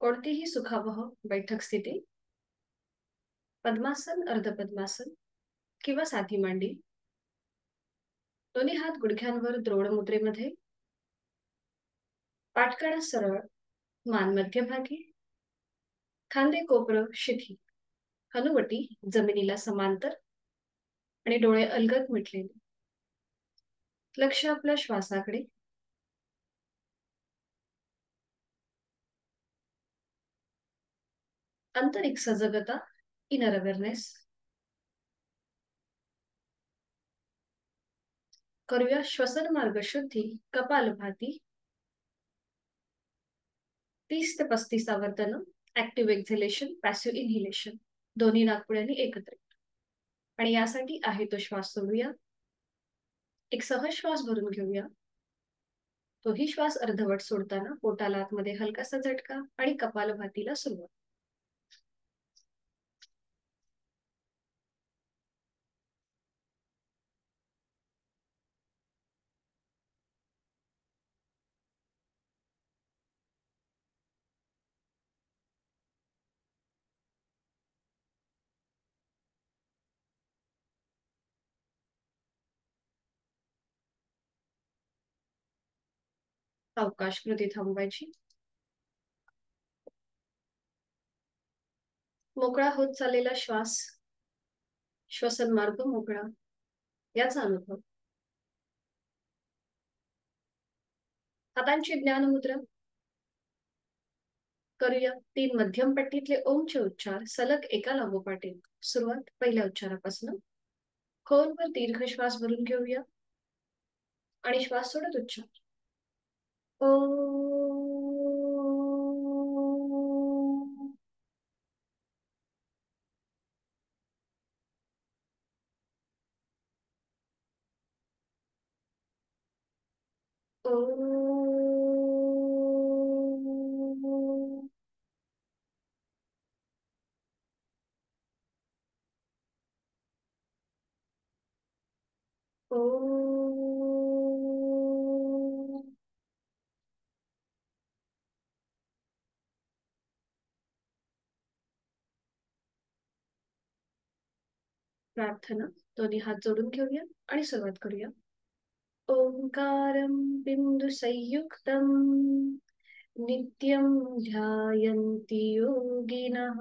कोणतीही सुखावह बैठक स्थिती, पद्मासन, अर्धपद्मासन किंवा साधी मांडी, दोन्ही हात गुडघ्यांवर द्रोण मुद्रेमध्ये, पाठकाडा सरळ, मान मध्यभागी, खांदे कोपर शिथिल, हनुवटी जमिनीला समांतर आणि डोळे अलगद मिटलेले. लक्ष आपल्या श्वासाकडे. आंतरिक सजगता, इनर अवेअरनेस. करूया श्वसन मार्ग शुद्धी, कपालभाती. 30 ते 35 आवर्तन. ऍक्टिव्ह एक्झेलेशन, पॅसिव्ह इन्हिलेशन, दोन्ही नाकपुड्यांनी एकत्रित. आणि यासाठी आहे तो श्वास सोडूया. एक सहज श्वास भरून घेऊया. तोही श्वास अर्धवट सोडताना पोटाला आतमध्ये हलकासा झटका आणि कपालभातीला सुरुवात. अवकाश कृती थांबवायची. मोकळा होत चाललेला श्वास, श्वसन मार्ग मोकळा, याचा अनुभव. हातांची ज्ञान मुद्रा. करूया 3 मध्यम पट्टीतले ओमचे उच्चार सलग एका लागोपाठ एक. सुरुवात पहिल्या उच्चारापासून. खोलवर दीर्घ श्वास भरून घेऊया आणि श्वास सोडत उच्चार. ओ. ओ. ओ. प्रार्थना. दोन्ही हात जोडून घेऊया आणि सुरुवात करूया. ओंकारं बिंदु संयुक्तं नित्यं ध्यायन्ति योगिनः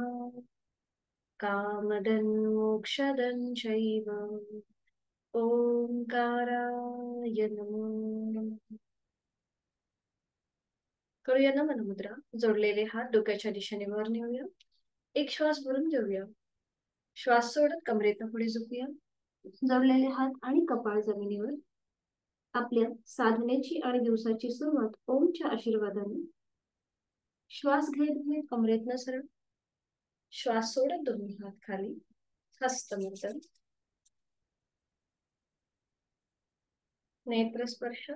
कामदं मोक्षदं चैव. ओंकाराय नमः. करूया नमन मुद्रा. जोडलेले हात डोक्याच्या दिशेने वर नेऊया. एक श्वास भरून घेऊया. श्वास सोडत कमरेतनं पुढे झुकूया. जोडलेले हात आणि कपाळ जमिनीवर. आपल्या साधनेची आणि दिवसाची सुरुवात ओमच्या आशीर्वादाने. श्वास घेत घेत कमरेतनं सरळ. श्वास सोडत दोन्ही हात खाली. हस्तमैथुन. नेत्र स्पर्श.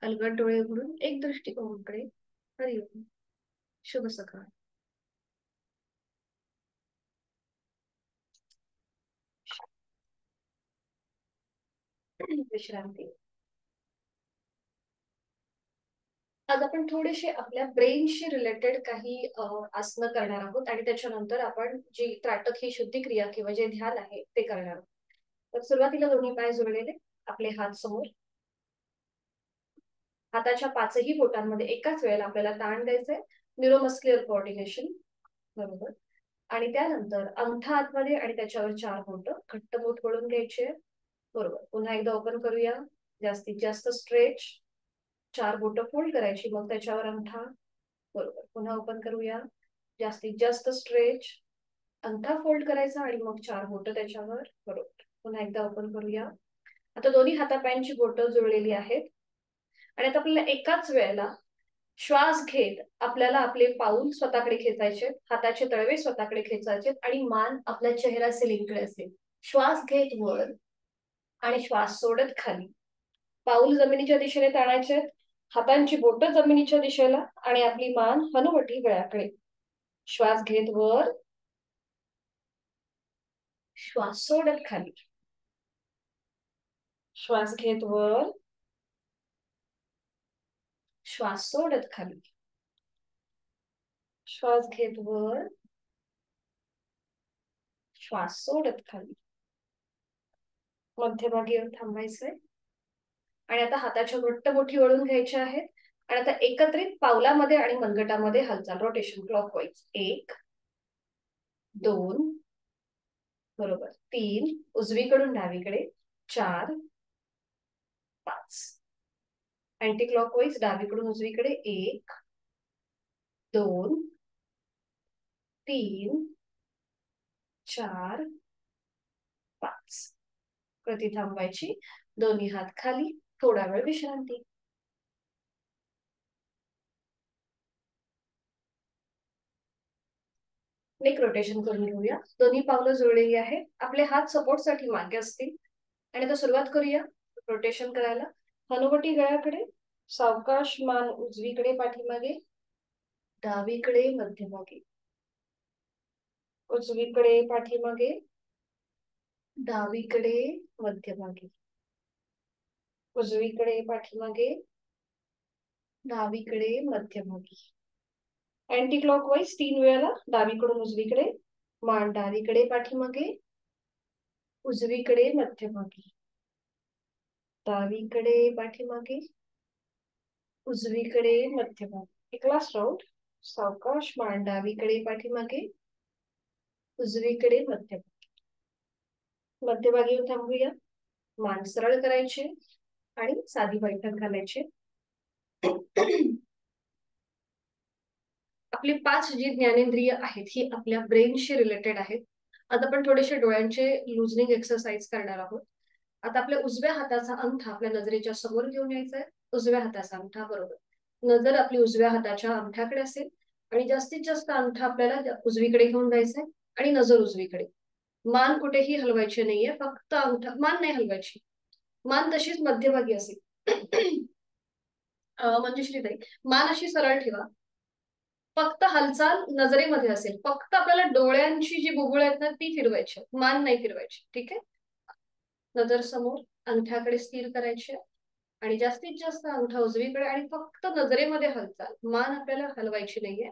अलगद डोळे उघडून एक दृष्टी ओमकडे. हरिओम. शुभ सकाळ. विश्रांती. आज आपण थोडेसे आपल्या ब्रेनशी रिलेटेड काही आसनं करणार आहोत आणि त्याच्यानंतर आपण जी त्राटक ही शुद्धी क्रिया किंवा जे ध्यान आहे ते करणार आहोत. तर सुरुवातीला दोन्ही पाय जोडलेले, आपले हात समोर. हाताच्या 5ही बोटांमध्ये एकाच वेळेला आपल्याला ताण द्यायचंय. Neuromuscular coordination. बरोबर. आणि त्यानंतर अंगठा आतमध्ये आणि त्याच्यावर 4 बोट घट्ट बोट वळून घ्यायचे. बरोबर. पुन्हा एकदा ओपन करूया. जास्तीत जास्त स्ट्रेच. 4 बोट फोल्ड करायची, मग त्याच्यावर अंगठा. बरोबर. पुन्हा ओपन करूया. जास्तीत जास्त स्ट्रेच. अंगठा फोल्ड करायचा आणि मग 4 बोट त्याच्यावर. बरोबर. पुन्हा एकदा ओपन करूया. आता दोन्ही हातापायांची बोट जुळलेली आहेत आणि आता आपल्याला एकाच वेळेला श्वास घेत आपल्याला आपले पाऊल स्वतःकडे खेचायचे, हाताचे तळवे स्वतःकडे खेचायचे आणि मान आपल्या चेहरा सिलिंगकडे असेल. श्वास घेत वर आणि श्वास सोडत खाली. पाऊल जमिनीच्या दिशेने ताणायचे, हातांची बोट जमिनीच्या दिशेला आणि आपली मान हनुवटी गळ्याकडे. श्वास घेत वर, श्वास सोडत खाली. श्वास घेत वर, श्वास सोडत खाली, श्वास घेत वर, श्वास सोडत खाली, मध्यभागी येऊन थांबायचंय. आणि आता हाताच्या घट्ट बोटी वळून घ्यायच्या आहेत आणि आता एकत्रित पावलामध्ये आणि मनगटामध्ये हालचाल, रोटेशन क्लॉकवाईज. 1 2 बरोबर, 3 उजवीकडून डावीकडे, 4 5 अँटी क्लॉकवाईज डावीकडून उजवीकडे, 1 2 3 4 5. प्रति थांबायची, दोन्ही हात खाली, थोडा वेळ विश्रांती. नेक रोटेशन करून घेऊया. दोन्ही पावलं जुळलेली आहेत, आपले हात सपोर्ट साठी मागे असतील. आणि आता सुरुवात करूया रोटेशन करायला. हनुवटी गळ्याकडे, सावकाश मान उजवीकडे पाठीमागे, डावीकडे मध्यभागी, उजवीकडे पाठीमागे, डावीकडे मध्यभागी, उजवीकडे पाठीमागे, डावीकडे मध्यभागी. अँटी क्लॉकवाईज 3 वेळेला, डावीकडून उजवीकडे, मान डावीकडे पाठीमागे, उजवीकडे मध्यभागी, डावीकडे पाठीमागे, उजवीकडे मध्यभागी. एक लास्ट राऊंड. सावकाश मान डावीकडे पाठीमागे, उजवीकडे मध्यभागी. मध्यभागी येऊन थांबूया. मान सरळ करायचे आणि साधी बैठक घालायची. आपली 5 जी ज्ञानेंद्रिय आहेत ही आपल्या ब्रेनशी रिलेटेड आहेत. आता आपण थोडेसे डोळ्यांचे लुजनिंग एक्सरसाइज करणार आहोत. आता आपल्या उजव्या हाताचा अंगठा आपल्या नजरेच्या समोर घेऊन यायचा आहे. उजव्या हाताचा अंगठा, बरोबर. नजर आपली उजव्या हाताच्या अंगठ्याकडे असेल आणि जास्तीत जास्त अंगठा आपल्याला उजवीकडे घेऊन जायचा आहे आणि नजर उजवीकडे. मान कुठेही हलवायची नाहीये, फक्त अंगठा, मान नाही हलवायची, मान तशीच मध्यभागी असेल. मंजुश्रीताई, मान अशी सरळ ठेवा, फक्त हालचाल नजरेमध्ये असेल. फक्त आपल्याला डोळ्यांची जी बुबुळ आहेत ना ती फिरवायची, मान नाही फिरवायची. ठीक आहे. नजर समोर, अंगठ्याकडे स्थिर करायची आणि जास्तीत जास्त अंगठा उजवीकडे आणि फक्त नजरेमध्ये हालचाल, मान आपल्याला हलवायची नाहीये,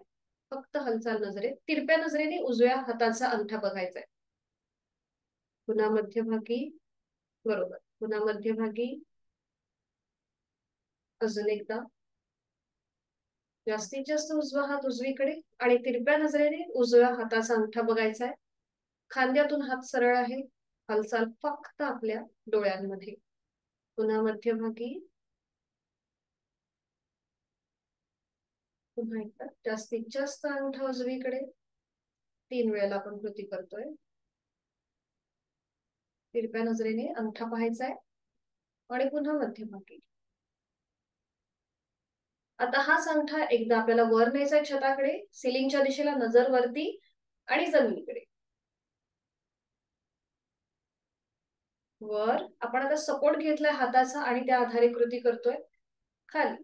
फक्त हालचाल नजरेत. तिरप्या नजरेने उजव्या हाताचा अंगठा बघायचा आहे. पुन्हा मध्यभागी, बरोबर, पुन्हा मध्यभागी, अजून एकदा. जास्तीत जास्त उजवा हात उजवीकडे आणि तिरप्या नजरेने उजव्या हाताचा अंगठा बघायचा आहे. खांद्यातून हात सरळ आहे, हालचाल फक्त आपल्या डोळ्यांमध्ये. पुन्हा मध्यभागी, पुन्हा एकदा. जास्तीत जास्त अंगठा उजवीकडे, 3 वेळेला आपण कृती करतोय. तिरप्या नजरेने अंगठा पाहायचा आहे आणि पुन्हा मध्यभागी. आता हाच अंगठा एकदा आपल्याला वर न्यायचा छताकडे, सिलिंगच्या दिशेला, नजर वरती आणि जमिनीकडे. वर आपण आता सपोर्ट घेतलाय हाताचा आणि त्या आधारे कृती करतोय. खाली,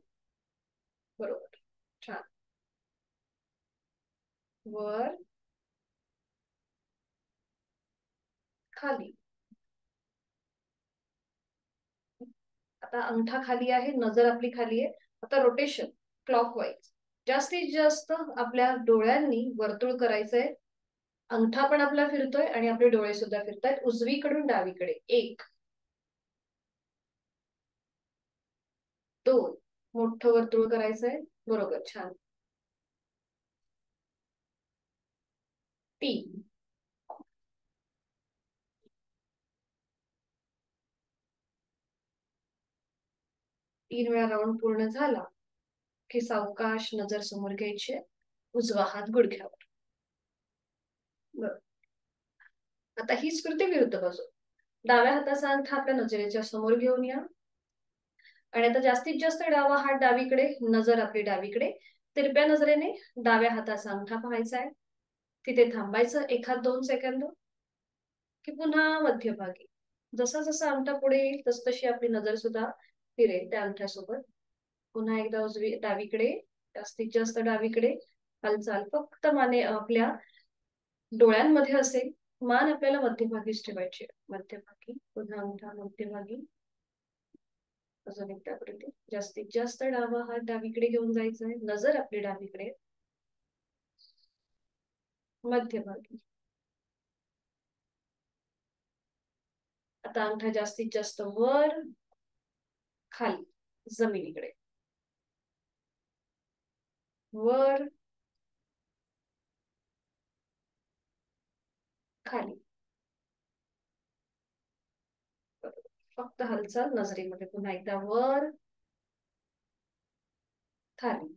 बरोबर, छान. वर, खाली. आता अंगठा खाली आहे, नजर आपली खाली आहे. आता रोटेशन क्लॉकवाईज. जास्तीत जास्त आपल्या डोळ्यांनी वर्तुळ करायचंय. अंगठा पण आपला फिरतोय आणि आपले डोळे सुद्धा फिरतायत उजवीकडून डावीकडे. 1 2 मोठं वर्तुळ करायचंय, बरोबर, छान. 3 3 वेळा राऊंड पूर्ण झाला की सावकाश नजर समोर घ्यायची, उजवा हात गुडघ्यावर. बरं, आता ही स्कृती विरुद्ध बाजू. डाव्या हाताचा अंगठा आपल्या नजरेच्या समोर घेऊन या आणि आता जास्तीत जास्त डावा हात डावीकडे, नजर आपली डावीकडे. तिरप्या नजरेने डाव्या हाताचा अंगठा पाहायचा आहे. तिथे थांबायचं 1-2 सेकंद की पुन्हा मध्यभागी. जसा जसा अंगठा पुढे येईल तस तशी आपली नजर सुद्धा फिरेल त्या अंगठ्यासोबत. पुन्हा एकदा उजवी डावीकडे, जास्तीत जास्त डावीकडे. हालचाल फक्त माने आपल्या डोळ्यांमध्ये असेल, मान आपल्याला मध्यभागीच ठेवायची. मध्यभागी, पुन्हा अंगठा मध्यभागी, अजून एकदा आकृती. जास्तीत जास्त डावा हात डावीकडे घेऊन जायचा आहे, नजर आपली डावीकडे, मध्यभागी. आता अंगठा जास्तीत जास्त वर, खाली, जमिनीकडे, वर, खाली. फक्त हालचाल नजरेमध्ये. पुन्हा एकदा वर, खाली.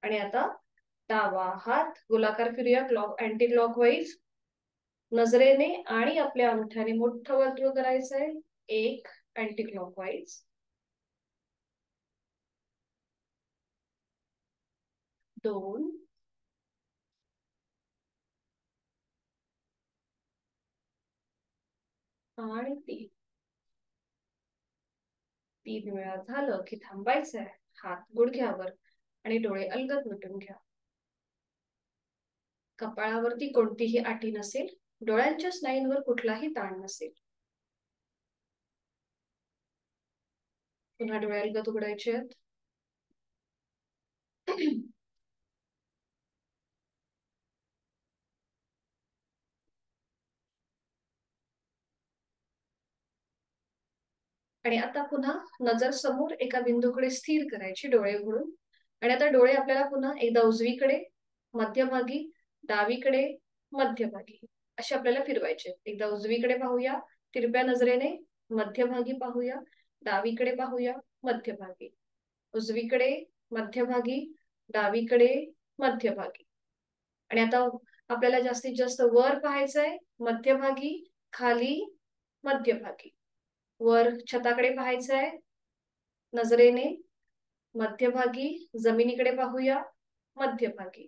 आणि आता डावा हात गोलाकार फिरूया, अँटी क्लॉकवाईज. नजरेने आणि आपल्या अंगठ्याने मोठं वर्तुळ करायचंय, एक अँटी क्लॉकवाईज, 2, आणि 3. 3 वेळा झालं की थांबायचंय, हात गुडघ्यावर आणि डोळे अलगद मिटून घ्या. कपाळावरती कोणतीही आटी नसेल, डोळ्यांच्या स्नायूंवर कुठलाही ताण नसेल. पुन्हा डोळे अलगद उघडायचे आहेत. आणि आता पुन्हा नजर समोर एका बिंदूकडे स्थिर करायची डोळे उघडून. आणि आता डोळे आपल्याला पुन्हा एकदा उजवीकडे, मध्यभागी, डावीकडे, मध्यभागी असे आपल्याला फिरवायचे. एकदा उजवीकडे पाहूया तिरप्या नजरेने, मध्यभागी पाहूया, डावीकडे पाहूया, मध्यभागी, उजवीकडे, मध्यभागी, डावीकडे, मध्यभागी. आणि आता आपल्याला जास्तीत जास्त वर पाहायचंय, मध्यभागी, खाली, मध्यभागी. वर छताकडे पाहायचंय नजरेने, मध्यभागी, जमिनीकडे पाहूया, मध्यभागी.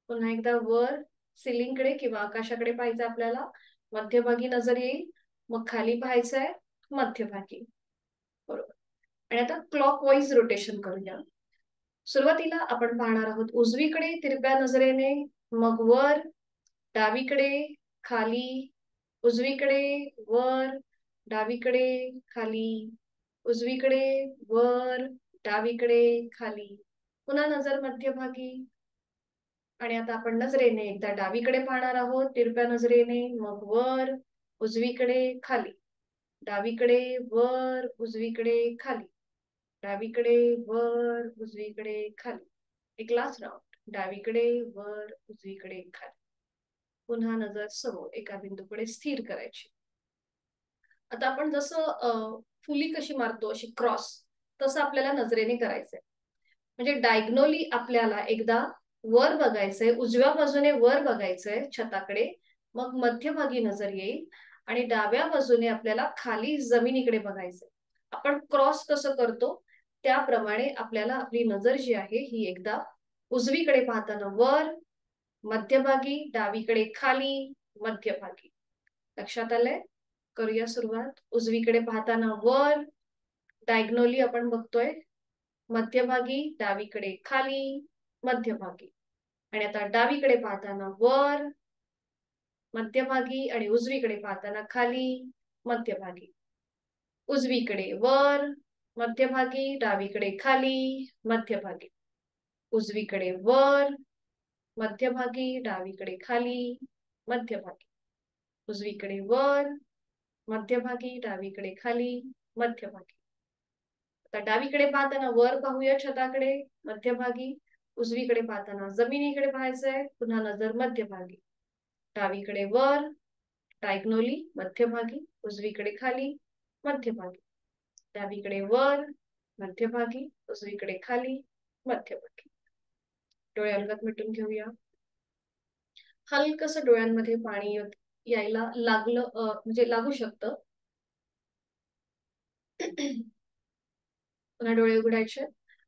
पुन्हा एकदा वर सिलिंगकडे किंवा आकाशाकडे पाहायचं आपल्याला, मध्यभागी नजर येईल. मग खाली पाहायचंय, मध्यभागी. बरोबर. आणि आता क्लॉकवाईज रोटेशन करूया. सुरुवातीला आपण पाहणार आहोत उजवीकडे तिरप्या नजरेने, मग वर, डावीकडे, खाली, उजवीकडे, वर, डावीकडे, खाली, उजवीकडे, वर, डावीकडे, खाली. पुन्हा नजर मध्यभागी. आणि आता आपण नजरेने एकदा डावीकडे पाहणार आहोत तिरप्या नजरेने, मग वर, उजवीकडे, खाली, डावीकडे, वर, उजवीकडे, खाली, डावीकडे, वर, उजवीकडे, खाली. एक लास्ट राऊंड, डावीकडे, वर, उजवीकडे, खाली. पुन्हा नजर समोर एका बिंदूकडे स्थिर करायची. आता आपण जसं फुली कशी मारतो अशी क्रॉस, तसं आपल्याला नजरेने करायचंय. म्हणजे डायग्नोली आपल्याला एकदा वर बघायचंय, उजव्या बाजूने वर बघायचंय छताकडे, मग मध्यभागी नजर येईल. आणि डाव्या बाजूने आपल्याला खाली जमिनीकडे बघायचंय. आपण क्रॉस कसं करतो त्याप्रमाणे आपल्याला आपली नजर जी आहे ही एकदा उजवीकडे पाहताना वर, मध्यभागी, डावीकडे खाली, मध्यभागी. लक्षात आलंय? करूया सुरुवात. उजवीकडे पाहताना वर, डायग्नोली आपण बघतोय, मध्यभागी, डावीकडे खाली, मध्यभागी. आणि आता डावीकडे पाहताना वर, मध्यभागी, आणि उजवीकडे पाहताना खाली, मध्यभागी. उजवीकडे वर, मध्यभागी, डावीकडे खाली, मध्यभागी. उजवीकडे वर, मध्यभागी, डावीकडे खाली, मध्यभागी. उजवीकडे वर, मध्यभागी, डावीकडे खाली, मध्यभागी. आता डावीकडे पाहताना वर पाहूया छताकडे, मध्यभागी. उजवीकडे पाहताना जमिनीकडे पाहायचंय, पुन्हा नजर मध्यभागी. डावीकडे वर, डायग्नोली, मध्यभागी, उजवीकडे खाली, मध्यभागी. डावीकडे वर, मध्यभागी, उजवीकडे खाली, मध्यभागी. डोळे अलगद मिटून घेऊया. हलकस डोळ्यांमध्ये पाणी यायला लागलं, म्हणजे लागू शकतं. पुन्हा डोळे उघडायचे.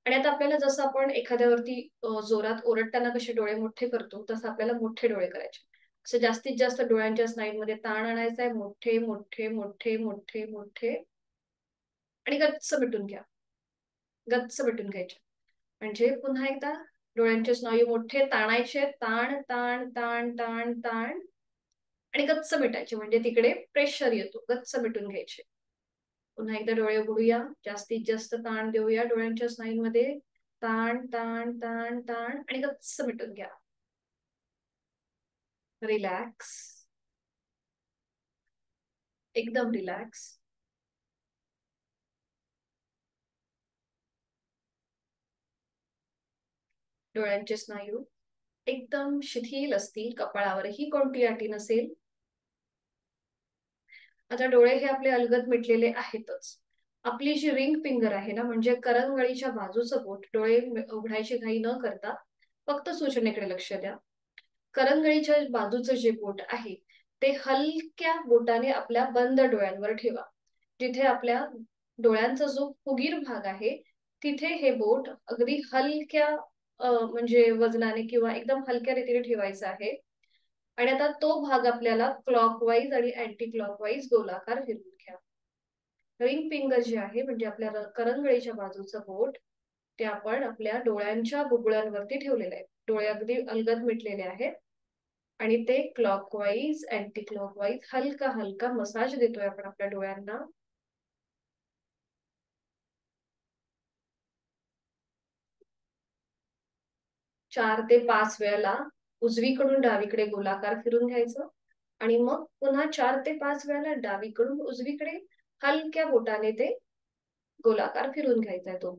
आणि आता आपल्याला जसं आपण एखाद्यावरती जोरात ओरडताना कसे डोळे मोठे करतो, तसं आपल्याला मोठे डोळे करायचे. असं जास्तीत जास्त डोळ्यांच्या स्नायूंमध्ये ताण आणायचा आहे, मोठे मोठे मोठे मोठे मोठे. आणि गच्च मिटून घ्या, गच्च मिटून घ्यायचे. म्हणजे पुन्हा एकदा डोळ्यांचे स्नायू मोठे ताणायचे, ताण ताण ताण ताण ताण. आणि गच्च मिटायचे, म्हणजे तिकडे प्रेशर येतो, गच्च मिटून घ्यायचे. पुन्हा एकदा डोळे उघडूया, जास्तीत जास्त ताण देऊया डोळ्यांच्या स्नायूंमध्ये. ताण ताण ताण ताण आणि गच्च मिटून घ्या. रिलॅक्स, एकदम रिलॅक्स. डोळ्यांचे स्नायू एकदम शिथिल असतील, कपाळावरही कोणती आटी नसेल. आता डोळे हे आपले अलगद मिटलेले आहेतच. आपली जी रिंग फिंगर आहे ना, म्हणजे करंगळीच्या बाजूचं बोट, डोळे उघडायची घाई न करता फक्त सूचनेकडे लक्ष द्या. करंगळीच्या बाजूचं जे बोट आहे ते हलक्या बोटाने आपल्या बंद डोळ्यांवर ठेवा. जिथे आपल्या डोळ्यांचा जो फुगीर भाग आहे तिथे हे बोट अगदी हलक्या म्हणजे वजनाने किंवा एकदम हलक्या रीतीने ठेवायचा आहे. आणि आता तो भाग आपल्याला क्लॉकवाईज आणि अँटी क्लॉकवाईज गोलाकार फिरवून घ्या. रिंग फिंगर जे आहे म्हणजे आपल्या करंगळीच्या बाजूचं बोट, ते आपण आपल्या डोळ्यांच्या बुबुळांवरती ठेवलेलं आहे. डोळे अगदी अलगद मिटलेले आहेत आणि ते क्लॉकवाईज अँटी क्लॉकवाईज हलका हलका मसाज देतोय आपण आपल्या डोळ्यांना. 4 ते 5 वेळेला उजवीकडून डावीकडे गोलाकार फिरून घ्यायचं आणि मग पुन्हा 4 ते 5 वेळेला डावीकडून उजवीकडे हलक्या बोटाने ते गोलाकार फिरून घ्यायचा आहे तो.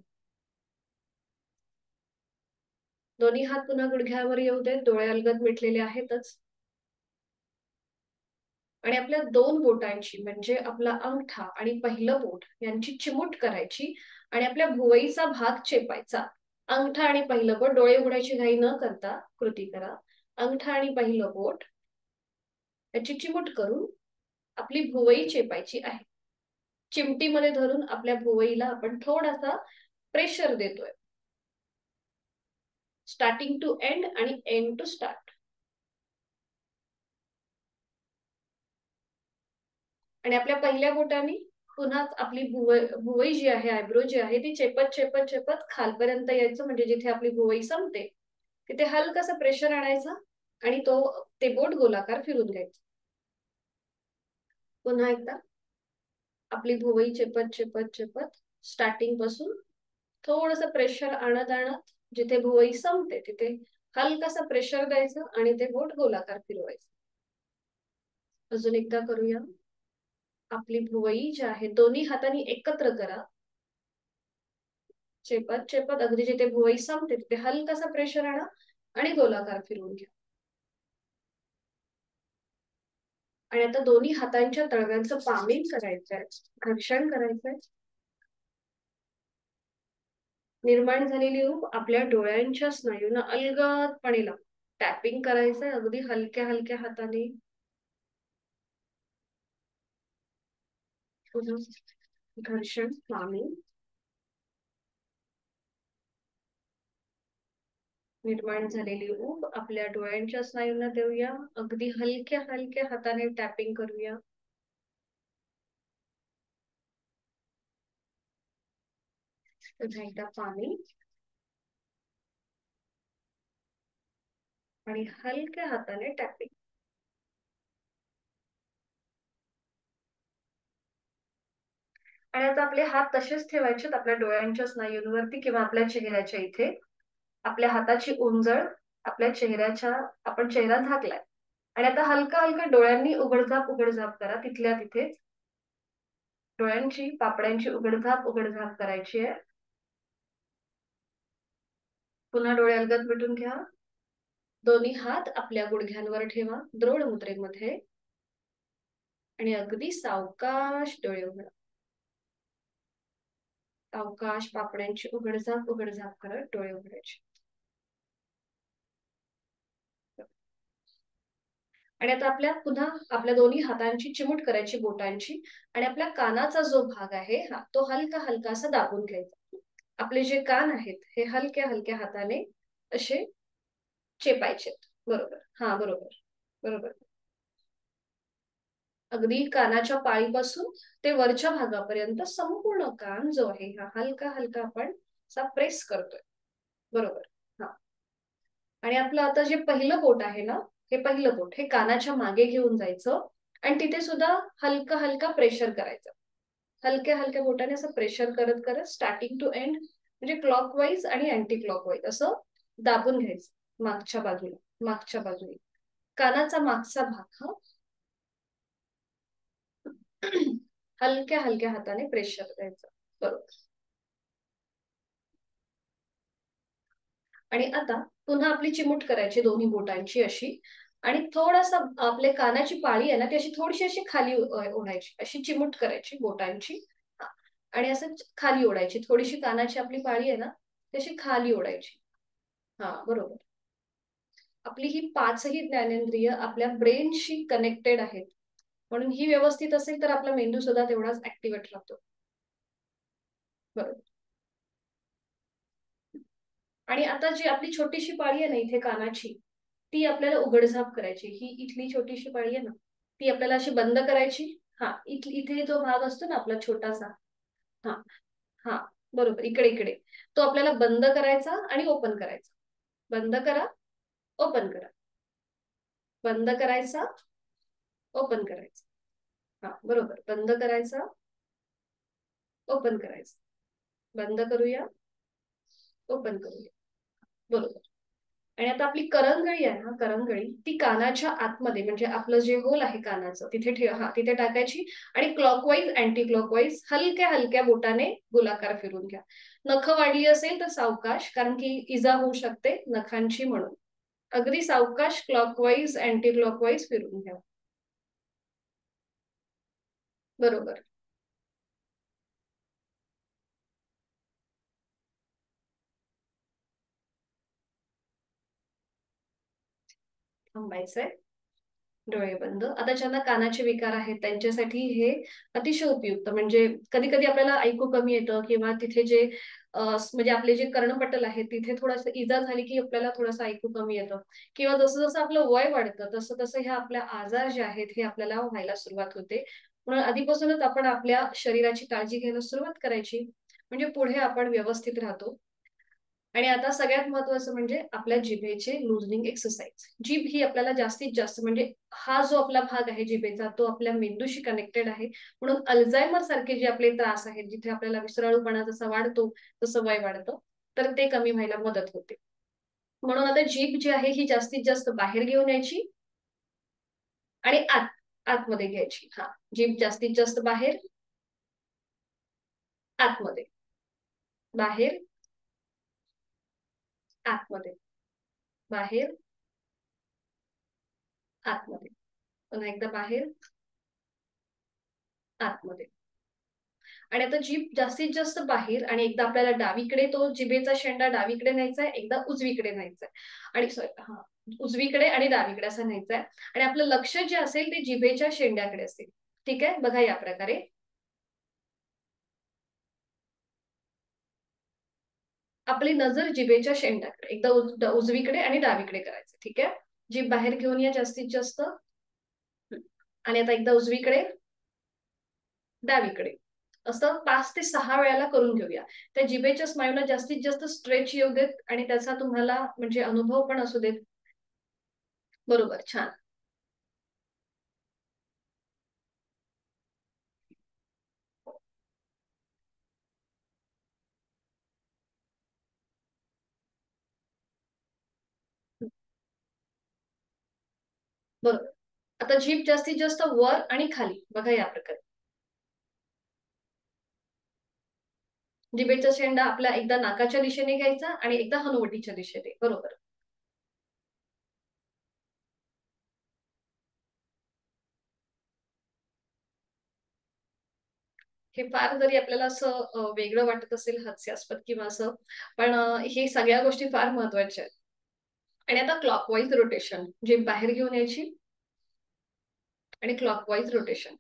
दोन्ही हात पुन्हा गुडघ्यावर येऊ देत, डोळे अलगद मिटलेले आहेतच. आणि आपल्या 2 बोटांची म्हणजे आपला अंगठा आणि पहिलं बोट यांची चिमूट करायची आणि आपल्या भुवईचा भाग चेपायचा. अंगठा आणि पहिलं बोट, डोळे उघडायची घाई न करता कृती करा. अंगठा आणि पहिलं बोट याची चिमूट करून आपली भुवई चेपायची आहे. चिमटीमध्ये धरून आपल्या भुवईला आपण थोडासा प्रेशर देतोय. स्टार्टिंग टू एंड आणि एंड टू स्टार्ट. आणि आपल्या पहिल्या बोटाने पुन्हा आपली भुवई जी आहे, आयब्रो जी आहे ती चेपत चेपत चेपत खालपर्यंत यायचं, म्हणजे जिथे आपली भुवई संपते तिथे हलकसं प्रेशर आणायचं आणि ते बोट गोलाकार फिरून घ्यायचं. पुन्हा एकदा आपली भुवई चेपत चेपत चेपत स्टार्टिंग पासून थोडस प्रेशर आणत आणत जिथे भुवई संपते तिथे हलकासा प्रेशर द्यायचं आणि ते बोट गोलाकार फिरवायचं. अजून एकदा करूया. आपली भुवई जी आहे दोन्ही हातांनी एकत्र करा. चेपत चेपत अगदी जिथे भुवई संपते तिथे हलकासा प्रेशर आणा आणि गोलाकार फिरवून घ्या. आणि आता दोन्ही हातांच्या तळव्यांचं पामिंग करायचंय, घर्षण करायचंय. निर्माण झालेली ऊब आपल्या डोळ्यांच्या स्नायूंना अलगदपणे लावा. टॅपिंग करायचंय अगदी हलक्या हलक्या हाताने. घर्षण, पामिंग. निर्माण झालेली ऊब आपल्या डोळ्यांच्या स्नायूंना देऊया. अगदी हलक्या हलक्या हाताने टॅपिंग करूया. पुन्हा एकदा पाणी आणि हलक्या हाताने टॅपिंग. आणि आता आपले हात तसेच ठेवायचे आपल्या डोळ्यांच्या स्नायूंवरती किंवा आपल्या चेहऱ्याच्या इथे. आपल्या हाताची उंजळ आपल्या चेहऱ्याच्या, आपण चेहरा झाकलाय आणि आता हलका हलका डोळ्यांनी उघडझाप करा तिथल्या तिथेच. डोळ्यांची पापड्यांची उघडझाप करायची आहे. पुन्हा डोळे अलगद मिटून घ्या. दोन्ही हात आपल्या गुडघ्यांवर ठेवा द्रोण मुद्रेमध्ये आणि अगदी सावकाश डोळे उघडा. सावकाश पापड्यांची उघडझाप करत डोळे उघडायचे. आणि आता पुन्हा आपल्या दोन्ही हातांची चिमूट करायची बोटांची आणि आपल्या कानाचा जो भाग आहे हा तो हलका हलका असा दाबून घ्यायचा. आपले जे कान आहेत हे हलक्या हलक्या हाताने असे चेपायचे. बरोबर, हा बरोबर बरोबर. अगदी कानाच्या पाळीपासून ते वरच्या भागापर्यंत संपूर्ण कान जो आहे हा हलका हलका आपण प्रेस करतोय. बरोबर, हा. आणि आपलं आता जे पहिलं बोट आहे ना हे पहिलं बोट हे कानाच्या मागे घेऊन जायचं आणि तिथे सुद्धा हलका हलका प्रेशर करायचं. हलक्या हलक्या बोटाने असं प्रेशर करत करत स्टार्टिंग टू एंड म्हणजे क्लॉकवाईज आणि अँटी क्लॉकवाईज असं दाबून घ्यायचं मागच्या बाजूने कानाचा मागचा भाग हा हलक्या हलक्या हाताने प्रेशर द्यायचं. बरोबर. आणि आता पुन्हा आपली चिमूट करायची दोन्ही बोटांची अशी आणि थोडासा आपले कानाची पाळी आहे ना ती अशी थोडीशी अशी खाली ओढायची अशी चिमूट करायची बोटांची. हा. आणि असं खाली ओढायची थोडीशी कानाची आपली पाळी आहे ना ती अशी खाली ओढायची. हा बरोबर. आपली ही पाचही ज्ञानेंद्रिय आपल्या ब्रेनशी कनेक्टेड आहेत म्हणून ही व्यवस्थित असेल तर आपला मेंदू सुद्धा तेवढाच ऍक्टिव्हेट राहतो. बरोबर. आणि आता जी आपली छोटीशी पाळी आहे ना इथे कानाची ती आपल्याला उघडझाप करायची. ही इथली छोटीशी पाळी आहे ना ती आपल्याला अशी बंद करायची. हा इथे जो भाग असतो ना आपला छोटासा हा हा बरोबर इकडे इकडे तो आपल्याला बंद करायचा आणि ओपन करायचा. बंद करा ओपन करा बंद करायचा ओपन करायचा. हा बरोबर बंद करायचा ओपन करायचा बंद करूया ओपन करूया. बरोबर. आणि आता आपली करंगळी आहे ना करंगळी ती कानाच्या आतमध्ये म्हणजे आपलं जे होल आहे कानाचं तिथे तिथे टाकायची आणि क्लॉकवाईज अँटी क्लॉकवाईज हलक्या हलक्या बोटाने गोलाकार फिरून घ्या. नखं वाढली असेल तर सावकाश कारण की इजा होऊ शकते नखांची म्हणून अगदी सावकाश क्लॉकवाईज अँटी क्लॉकवाईज फिरून घ्या. बरोबर. थांबायचंय. डोळे बंद. आता ज्यांना कानाचे विकार आहेत त्यांच्यासाठी हे अतिशय उपयुक्त म्हणजे कधी कधी आपल्याला ऐकू कमी येतं किंवा तिथे जे म्हणजे आपले जे कर्णपटल आहे तिथे थोडंसं इजा झाली की आपल्याला थोडंसं ऐकू कमी येतं किंवा जसं जसं आपलं वय वाढतं तसं तसं हे आपल्या आजार जे आहेत हे आपल्याला व्हायला सुरुवात होते. म्हणून आधीपासूनच आपण आपल्या शरीराची काळजी घ्यायला सुरुवात करायची म्हणजे पुढे आपण व्यवस्थित राहतो. आणि आता सगळ्यात महत्वाचं म्हणजे आपल्या जिभेचे लुजनिंग एक्सरसाइज. जीभ ही आपल्याला जास्तीत जास्त म्हणजे हा जो आपला भाग आहे जिभेचा तो आपल्या मेंदूशी कनेक्टेड आहे म्हणून अल्झायमर सारखे जे आपले त्रास आहेत जिथे आपल्याला विसराळूपणा जसा वाढतो तसं वय वाढतं तर ते कमी व्हायला मदत होते. म्हणून आता जीभ जी आहे ही जास्तीत जास्त बाहेर घेऊन यायची आणि आतमध्ये घ्यायची. हा जीभ जास्तीत जास्त बाहेर आतमध्ये बाहेर आतमध्ये बाहेर आतमध्ये पुन्हा एकदा बाहेर आतमध्ये. आणि आता जीभ जास्तीत जास्त बाहेर आणि एकदा आपल्याला डावीकडे तो जिभेचा शेंडा डावीकडे न्यायचा आहे एकदा उजवीकडे न्यायचा आहे आणि हा उजवीकडे आणि डावीकडे असं न्यायचं आहे आणि आपलं लक्ष जे असेल ते जिभेच्या शेंड्याकडे असेल. ठीक आहे बघा या प्रकारे आपली नजर जिभेच्या शेंड्याकडे एकदा उजवीकडे आणि डावीकडे करायचं. ठीक आहे जीभ बाहेर घेऊन या जास्तीत जास्त आणि आता एकदा उजवीकडे डावीकडे असं 5 ते 6 वेळाला करून घेऊया. त्या जिभेच्या स्नायूला जास्तीत जास्त स्ट्रेच येऊ देत आणि त्याचा तुम्हाला म्हणजे अनुभव पण असू देत. बरोबर छान. बरोबर. आता जीभ जास्तीत जास्त वर आणि खाली बघा या प्रकारे. जिभेचा शेंडा आपला एकदा नाकाच्या दिशेने घ्यायचा आणि एकदा हनुवटीच्या दिशेने. बरोबर. हे फार जरी आपल्याला असं वेगळं वाटत असेल हास्यास्पद किंवा असं पण हे सगळ्या गोष्टी फार महत्वाच्या आहेत. आणि आता क्लॉकवाईज रोटेशन जीभ बाहेर घेऊन यायची आणि क्लॉकवाईज रोटेशन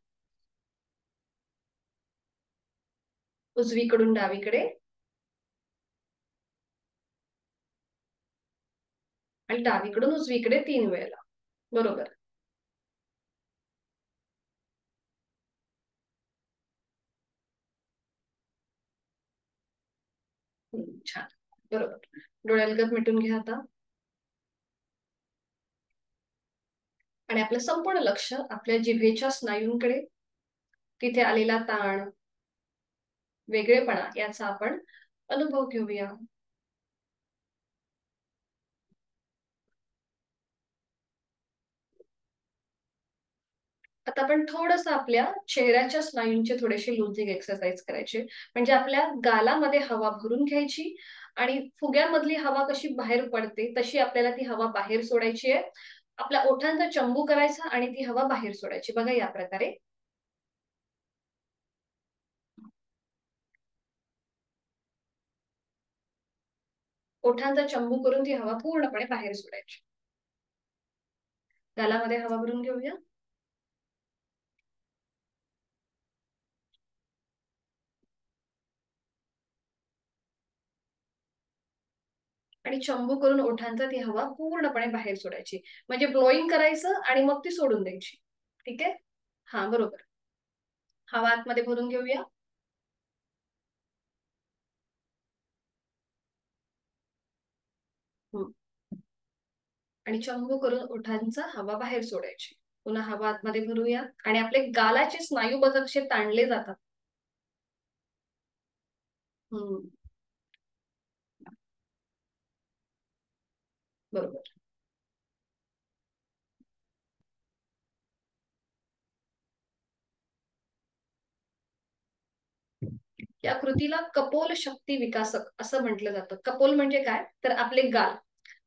उजवीकडून डावीकडे आणि डावीकडून उजवीकडे 3 वेळेला. बरोबर. छान. बरोबर. डोळे अलगद मिटून घ्या आता. आणि आपलं संपूर्ण लक्ष आपल्या जिभेच्या स्नायूंकडे, तिथे आलेला ताण, वेगळेपणा याचा आपण अनुभव घेऊया. आता आपण थोडंसं आपल्या चेहऱ्याच्या स्नायूंचे थोडेसे लुझिंग एक्सरसाइज करायचे. म्हणजे आपल्या गालामध्ये हवा भरून घ्यायची आणि फुग्यामधली हवा कशी बाहेर पडते तशी आपल्याला ती हवा बाहेर सोडायची आहे. आपल्या ओठांचा चंबू करायचा आणि ती हवा बाहेर सोडायची. बघा या प्रकारे. ओठांचा चंबू करून ती हवा पूर्णपणे बाहेर सोडायची. गालामध्ये हवा भरून घेऊया. आणि चंबू करून ओठांचा ती हवा पूर्णपणे बाहेर सोडायची. म्हणजे ब्लोईंग करायचं आणि मग ती सोडून द्यायची. ठीक आहे? हा, बरोबर. हवा आतमध्ये भरून घेऊया. आणि चंबू करून ओठांचा हवा बाहेर सोडायची. पुन्हा हवा आतमध्ये भरूया आणि आपले गालाचे स्नायू बघा कसे ताणले जातात. बरोबर. या कृतीला कपोल शक्ती विकासक असं म्हटलं जातं. कपोल म्हणजे काय, तर आपले गाल.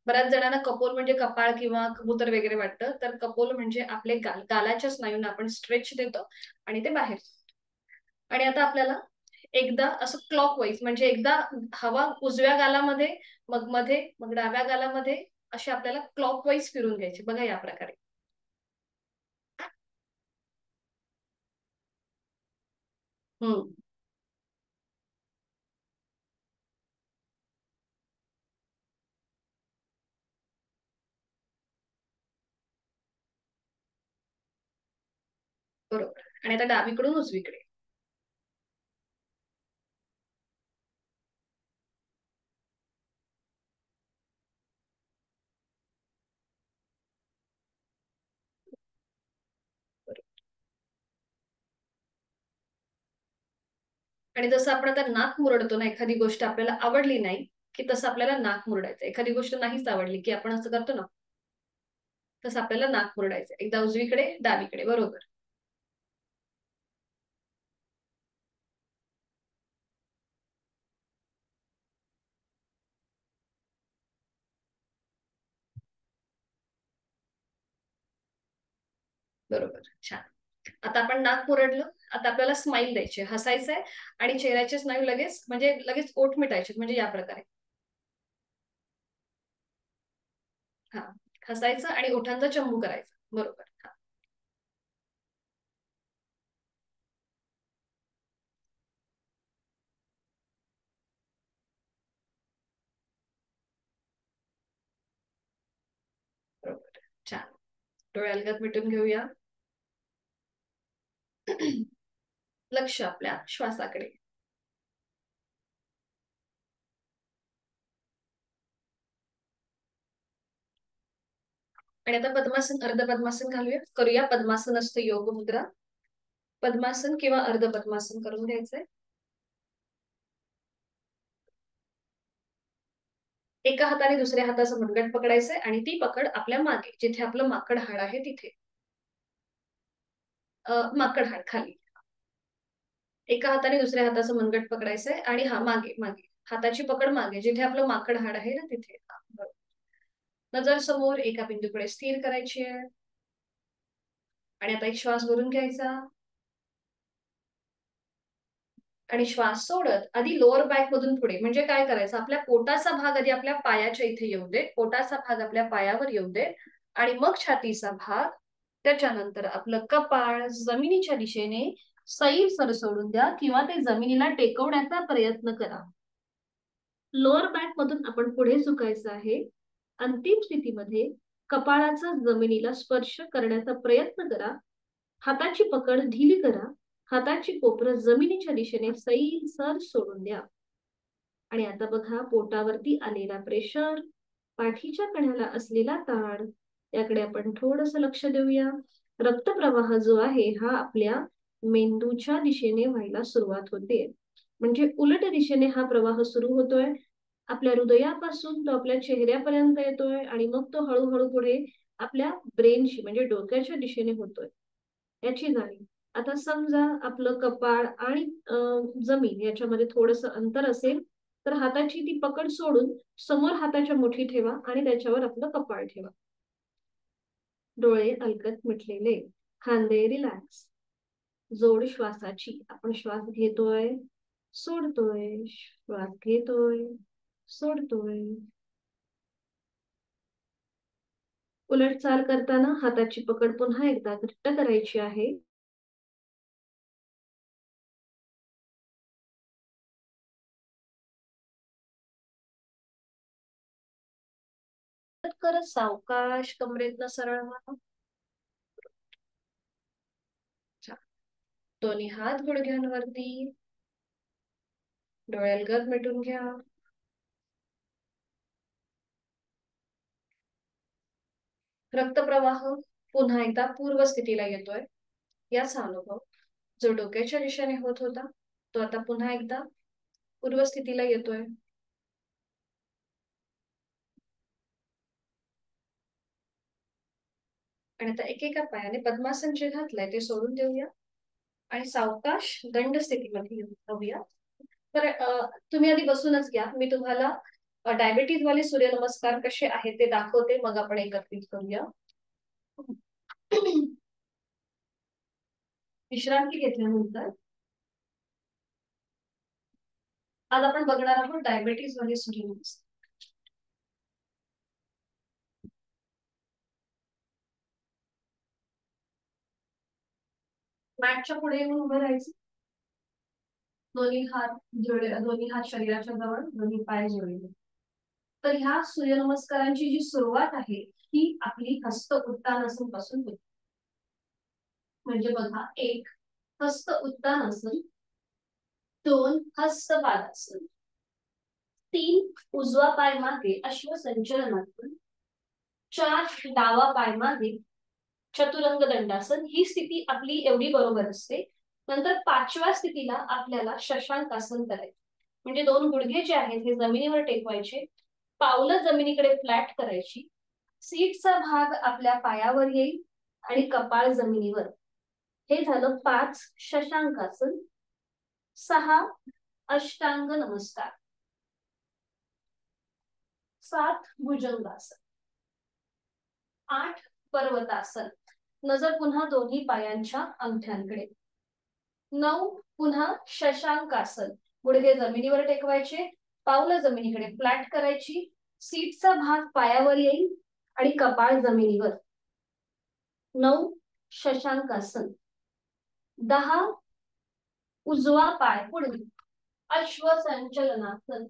बऱ्याच जणांना कपोल म्हणजे कपाळ किंवा कबूतर वगैरे वाटतं, तर कपोल म्हणजे आपले गाल. गालाच्या स्नायूंना आपण स्ट्रेच देतो आणि ते बाहेर. आणि आता आपल्याला एकदा असं क्लॉकवाईज म्हणजे एकदा हवा उजव्या गालामध्ये, मग मध्ये, मग डाव्या गालामध्ये अशी आपल्याला क्लॉकवाईज फिरून घ्यायची. बघा या प्रकारे. हम्म. बरोबर. आणि आता डावीकडून उजवीकडे. बरोबर. आणि जसं आपण आता नाक मुरडतो ना, एखादी गोष्ट आपल्याला आवडली नाही की तसं आपल्याला नाक मुरडायचं. एखादी गोष्ट नाहीच आवडली की आपण असं करतो ना, तसं आपल्याला नाक मुरडायचं. एकदा उजवीकडे, डावीकडे. बरोबर. बरोबर. छान. आता आपण नाक मुरडलं. आता आपल्याला स्माइल द्यायची, हसायचंय आणि चेहऱ्याचे स्नायू लगेच म्हणजे लगेच ओठ मिटायचे. म्हणजे या प्रकारे. हा. हसायचं आणि ओठांचा चंबू करायचा. बरोबर. हा. बरोबर. छान. डोळे अलगद मिटून घेऊया. लक्ष आपल्या श्वासाकडे. आणि आता पद्मासन, अर्ध पद्मासन घालूया. करूया. पद्मासन असतं योग मुद्रा. पद्मासन किंवा अर्ध पद्मासन करून घ्यायचंय. एका हाताने दुसऱ्या हाताचं मनगट पकडायचंय आणि ती पकड आपल्या मागे, जिथे आपलं माकड हाड आहे तिथे. माकड हाड खाली. एका हाताने दुसऱ्या हाताचं मनगट पकडायचंय आणि हा मागे मागे. हाताची पकड मागे, जिथे आपलं माकड हाड आहे ना तिथे. बरोबर. नजर समोर एका बिंदूकडे स्थिर करायची आहे. आणि आता एक श्वास भरून घ्यायचा आणि श्वास सोडत आधी लोअर बॅक मधून पुढे. म्हणजे काय करायचं, आपल्या पोटाचा भाग आधी आपल्या पायाच्या इथे येऊ दे. पोटाचा भाग आपल्या पायावर येऊ दे आणि मग छातीचा भाग. त्याच्यानंतर आपलं कपाळ जमिनीच्या दिशेने सैल सर सोडून द्या किंवा ते जमिनीला टेकवण्याचा प्रयत्न करा. लोअर बॅक मधून आपण पुढे झुकायचं आहे. अंतिम स्थितीमध्ये कपाळाचा जमिनीला स्पर्श करण्याचा प्रयत्न करा. हाताची पकड ढिली करा. हाताची कोपरं जमिनीच्या दिशेने सैल सर सोडून द्या. आणि आता बघा पोटावरती आलेला प्रेशर, पाठीच्या कण्याला असलेला ताण, याकडे आपण थोडस लक्ष देऊया. रक्तप्रवाह जो आहे हा आपल्या मेंदूच्या दिशेने व्हायला सुरुवात होते, म्हणजे उलट दिशेने हा प्रवाह सुरू होतोय. आपल्या हृदयापासून तो आपल्या चेहऱ्यापर्यंत येतोय आणि मग तो हळूहळू पुढे आपल्या ब्रेनशी म्हणजे डोक्याच्या दिशेने होतोय, याची जाणीव. आता समजा आपलं कपाळ आणि जमीन याच्यामध्ये थोडस अंतर असेल, तर हाताची ती पकड सोडून समोर हाताच्या मुठी ठेवा आणि त्याच्यावर आपलं कपाळ ठेवा. डोळे अलगद मिटलेले, खांदे रिलॅक्स. जोड श्वासाची. आपण श्वास घेतोय, सोडतोय, श्वास घेतोय, सोडतोय. उलट चाल करताना हाताची पकड पुन्हा एकदा घट्ट करायची आहे. करत सावकाश कमरेतनं सरळ व्हा. दोन्ही हात गुडघ्यांवरती. डोळे अलगद मिटून घ्या. रक्तप्रवाह पुन्हा एकदा पूर्व स्थितीला येतोय, याचा अनुभव. जो डोक्याच्या दिशेने होत होता तो आता पुन्हा एकदा पूर्व स्थितीला येतोय. आणि आता एकेका पायाने पद्मासन जे घातलंय ते सोडून देऊया आणि सावकाश दंड स्थितीमध्ये येऊया. तर तुम्ही आधी बसूनच घ्या. मी तुम्हाला डायबिटीज वाले सूर्यनमस्कार कसे आहेत ते दाखवते, मग आपण एकत्रित करूया. विश्रांती घेतल्यानंतर आज आपण बघणार आहोत डायबिटीज वाले सूर्यनमस्कार. मॅटच्या पुढे येऊन उभं राहायचं. दोन्ही हात जोडले, दोन्ही हात शरीराच्या जवळ, दोन्ही पाय जोडले. तर ह्या सूर्यनमस्कारांची जी सुरुवात आहे ही आपली हस्त उत्तानासन पासून होते. म्हणजे बघा, एक हस्त उत्तानासन, दोन हस्त पादासन, तीन उजवा पाय मागे अश्वसंचलनासन, चार डावा पाय मागे चतुरंग दंडासन. ही स्थिती आपली एवढी बरोबर असते. नंतर पाचव्या स्थितीला आपल्याला शशांकासन करायचं, म्हणजे दोन गुडघे जे आहेत हे जमिनीवर टेकवायचे, पावलं जमिनीकडे फ्लॅट करायची, सीटचा भाग आपल्या पायावर येईल आणि कपाळ जमिनीवर. हे झालं 5 शशांकासन, 6 अष्टांग नमस्कार, 7 भुजंगासन, 8 पर्वतासन. नजर पुन्हा दोन्ही पायांच्या अंगठ्यांकडे. 9 पुन्हा शशांकासन, गुडघे जमिनीवर टेकवायचे, पावलं जमिनीकडे फ्लॅट करायची, सीटचा भाग पायावर येईल आणि कपाळ जमिनीवर. 9 शशांकासन. 10 उजवा पाय पुढे अश्वसंचलनासन.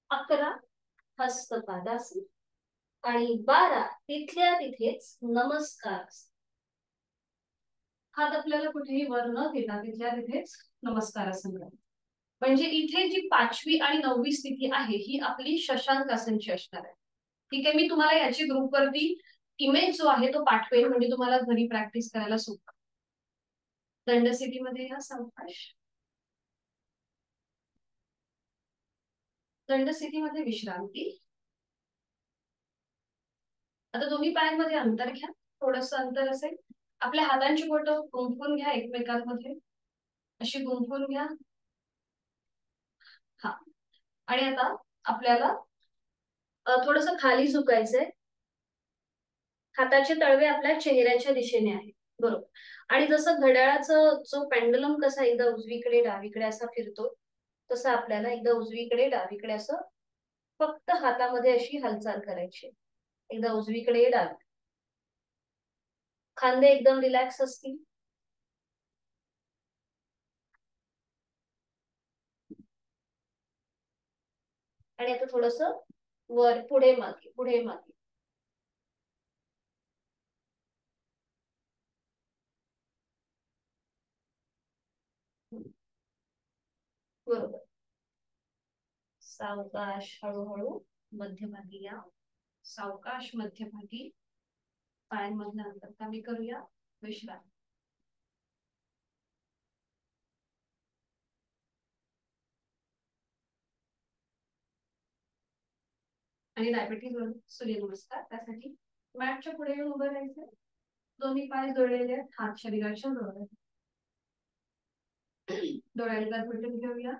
11 हस्तपादासन आणि 12 तिथल्या तिथेच नमस्कार. हात आपल्याला कुठेही वर न घेता तिथल्या तिथेच नमस्कारासन करा. म्हणजे इथे जी 5वी आणि 9वी स्थिती आहे ही आपली शशांकासनची असणार आहे. ठीक आहे, मी तुम्हाला याची ग्रुपवरती इमेज जो आहे तो पाठवेल, म्हणजे तुम्हाला घरी प्रॅक्टिस करायला सोपं. दंड स्थितीमध्ये या सावकाश. दंड स्थितीमध्ये विश्रांती. आता दोन्ही पायांमध्ये अंतर घ्या, थोडस अंतर असेल. आपल्या हातांची बोटं गुंफून घ्या एकमेकांमध्ये, अशी गुंफून घ्या. हा, आणि आता आपल्याला थोडस खाली झुकायचंय. हाताचे तळवे आपल्या चेहऱ्याच्या दिशेने आहे, बरोबर. आणि जसं घड्याळाचं जो पेंडुलम कसा एकदा उजवीकडे डावीकडे असा फिरतो, तसं आपल्याला एकदा उजवीकडे डावीकडे असं फक्त हातामध्ये अशी हालचाल करायची. एकदा उजवीकडे डावी. खांदे एकदम रिलॅक्स असतील. आणि आता थोडस वर, पुढे मागे, पुढे मागे. बरोबर. सावकाश हळूहळू मध्यभागी या. सावकाश मध्यभागी पायांमधलं अंतर कमी करूया. विश्राम. आणि डायबिटीज वरून सूर्यनमस्कार. त्यासाठी मॅटच्या पुढे येऊन उभं राहायचं. दोन्ही पाय जोडलेले आहेत, हात शरीराच्या जवळ आहेत. डोळ्यांना भेटून घेऊया.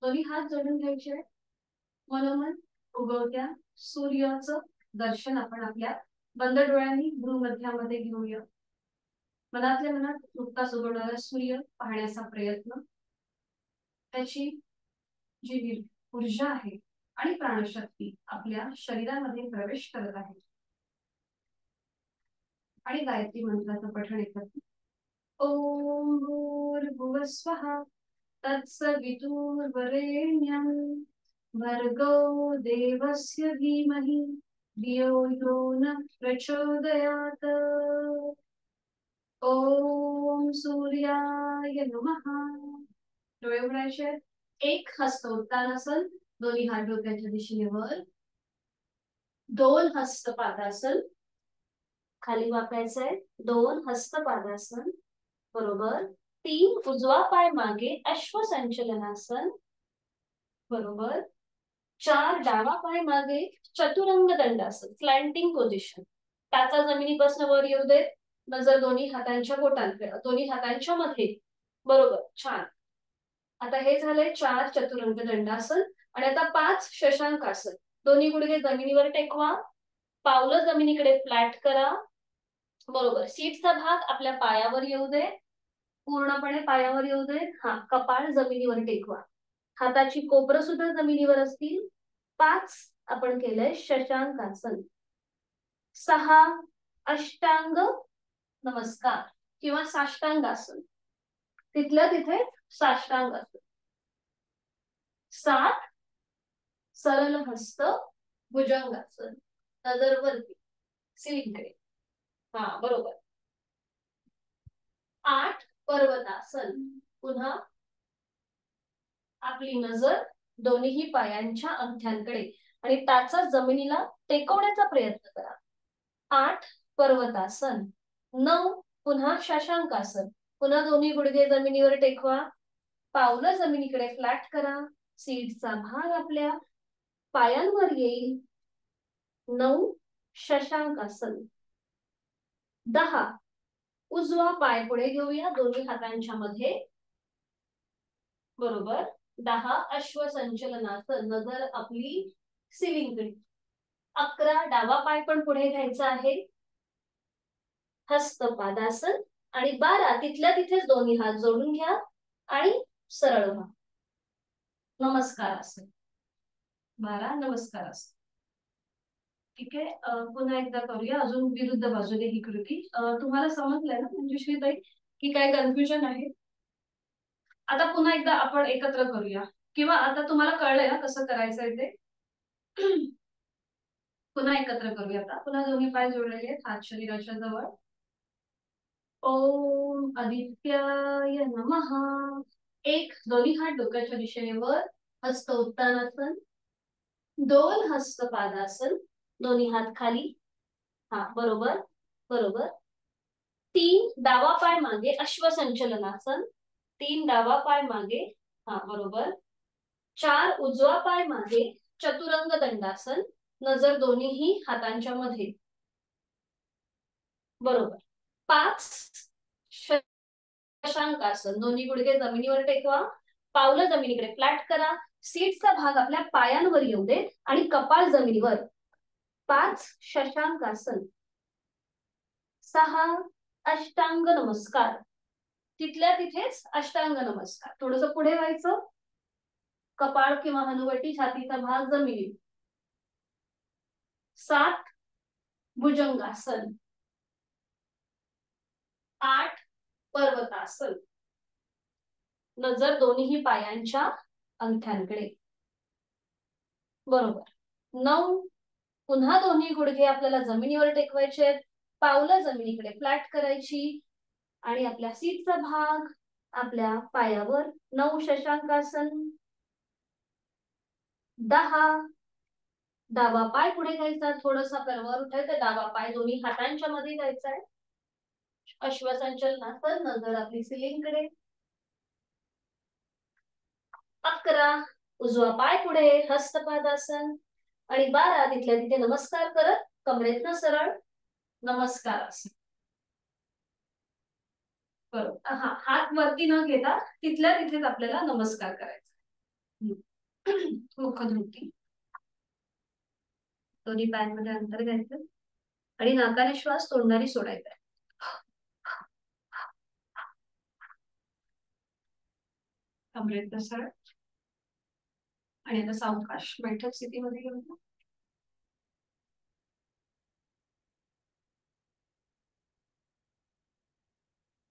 दोन्ही हात जोडून घ्यायचे. मनोमन उगवत्या सूर्याचं दर्शन आपण आपल्या बंद डोळ्यांनी भ्रूमध्यामध्ये घेऊया. मनातल्या मनात नुकताच उगवणारा सूर्य पाहण्याचा प्रयत्न, त्याची जी ऊर्जा आहे आणि प्राणशक्ती आपल्या शरीरामध्ये प्रवेश करत आहे. आणि गायत्री मंत्राचं पठण एकत्र. ओम भूर्भुवः स्वः तत्सवितुर्वरेण्यं भर्गो देवस्य धीमहि धियो यो नः प्रचोदयात्. ओम सूर्याय नमः. डोळे उघडायचे. एक हस्त उत्तानासन, दोन्ही हात डोक्याच्या दिशेने वर. दोन हस्त पादासन, खाली वाकायचंय. दोन हस्त पादासन. बरोबर. 3 उजवा पाय मागे अश्वसंचलनासन. बरोबर. 4 डावा पाय मागे चतुरंग दंडासन, स्लॅन्टिंग पोझिशन. टाचा जमिनीपासून वर येऊ दे. नजर दोन्ही हातांच्या बोटांकडे, दोन्ही हातांच्या मध्ये. बरोबर. छान. आता हे झालंय 4 चतुरंग दंडासन. आणि आता 5 शशांकासन. दोन्ही गुडघे जमिनीवर टेकवा. पावलं जमिनीकडे फ्लॅट करा. बरोबर. सीटचा भाग आपल्या पायावर येऊ दे, पूर्णपणे पायावर येऊ दे. हा, कपाळ जमिनीवर टेकवा. हाताची कोपरं सुद्धा जमिनीवर असतील. 5 आपण केलंय शशांकासन. 6 अष्टांग नमस्कार किंवा साष्टांगासन, तिथल्या तिथे साष्टांगासन. 7 सरळ हस्त भुजंगासन, नजर वरती सिलिंगकडे. हा, बरोबर. 8 पर्वतासन. पुन्हा आपली नजर दोन्ही पायांच्या अंगठ्यांकडे आणि टाचा जमिनीला टेकवण्याचा प्रयत्न करा. 8 पर्वतासन. 9 पुन्हा शशांकासन. पुन्हा दोन्ही गुडघे जमिनीवर टेकवा. पावलं जमिनीकडे फ्लॅट करा. सीटचा भाग आपल्या पायांवर येईल. 9 शशांकासन. 10 उजवा पाय पुढे घेऊया दोन्ही हातांच्या मध्ये. बरोबर. 10 अश्वसंचलनासन, नजर आपली सिलिंगकडे. 11 डावा पाय पण पुढे घ्यायचा आहे, हस्तपादासन. आणि 12 तिथल्या तिथेच दोन्ही हात जोडून घ्या आणि सरळ व्हा. नमस्कार आसन. 12 नमस्कार आसन. ठीक आहे. पुन्हा एकदा करूया. अजून विरुद्ध बाजूने ही कृती. तुम्हाला समजलंय ना मंजुश्री ताई की काय कन्फ्युजन आहे? आता पुन्हा एकदा आपण एकत्र करूया, किंवा आता तुम्हाला कळलंय ना कसं करायचंय ते. पुन्हा एकत्र करूया. आता पुन्हा दोन्ही पाय जोडलेले आहेत, हात शरीराच्या जवळ. ओम आदित्याय नमः. 1 दोन्ही हात डोक्याच्या दिशेने वर, हस्त उत्तानासन. 2 हस्त पादासन, दोन्ही हात खाली. हा, बरोबर बरोबर. 3 डावा पाय मागे अश्वसंचलनासन. 3 डावा पाय मागे. हा, बरोबर. 4 उजवा पाय मागे चतुरंग दंडासन, नजर दोन्हीही हातांच्या मध्ये. बरोबर. 5 शशांकासन, दोन्ही गुडघे जमिनीवर टेकवा. पावलं जमिनीकडे फ्लॅट करा. सीटचा भाग आपल्या पायांवर येऊ दे आणि कपाळ जमिनीवर. 5 शशांकासन. 6 अष्टांग नमस्कार, तिथल्या तिथेच अष्टांग नमस्कार. थोडस पुढे व्हायचं. कपाळ किंवा हनुवटी, छातीचा भाग जमिनीवर. 7 भुजंगासन. 8 पर्वतासन, नजर दोन्ही पायांच्या अंगठ्यांकडे. बरोबर. 9 पुन्हा दोन्ही गुडघे आपल्याला जमिनीवर टेकवायचे आहेत. पावलं जमिनीकडे फ्लॅट करायची आणि आपल्या सीटचा भाग आपल्या पायावर. 9 शशांकासन. 10 डावा पाय पुढे घ्यायचा, थोडासा आपल्याला वर उठायचा, डावा पाय दोन्ही हातांच्या मध्ये घ्यायचा आहे. अश्वसंचलनात नजर आपली सिलिंग कडे. 11 उजवा पाय पुढे, हस्तपादासन. आणि 12 तिथल्या तिथे नमस्कार करत कमरेतनं सरळ नमस्कार असं. बरोबर, हा हात वरती न घेता तिथल्या तिथेच आपल्याला नमस्कार करायचा. मुखदृष्टी, दोन्ही पायांमध्ये अंतर घ्यायचं आणि नाकाने श्वास तोंडाने सोडायचा. कमरेत सरळ. आणि आता सावकाश बैठक स्थितीमध्ये घेऊन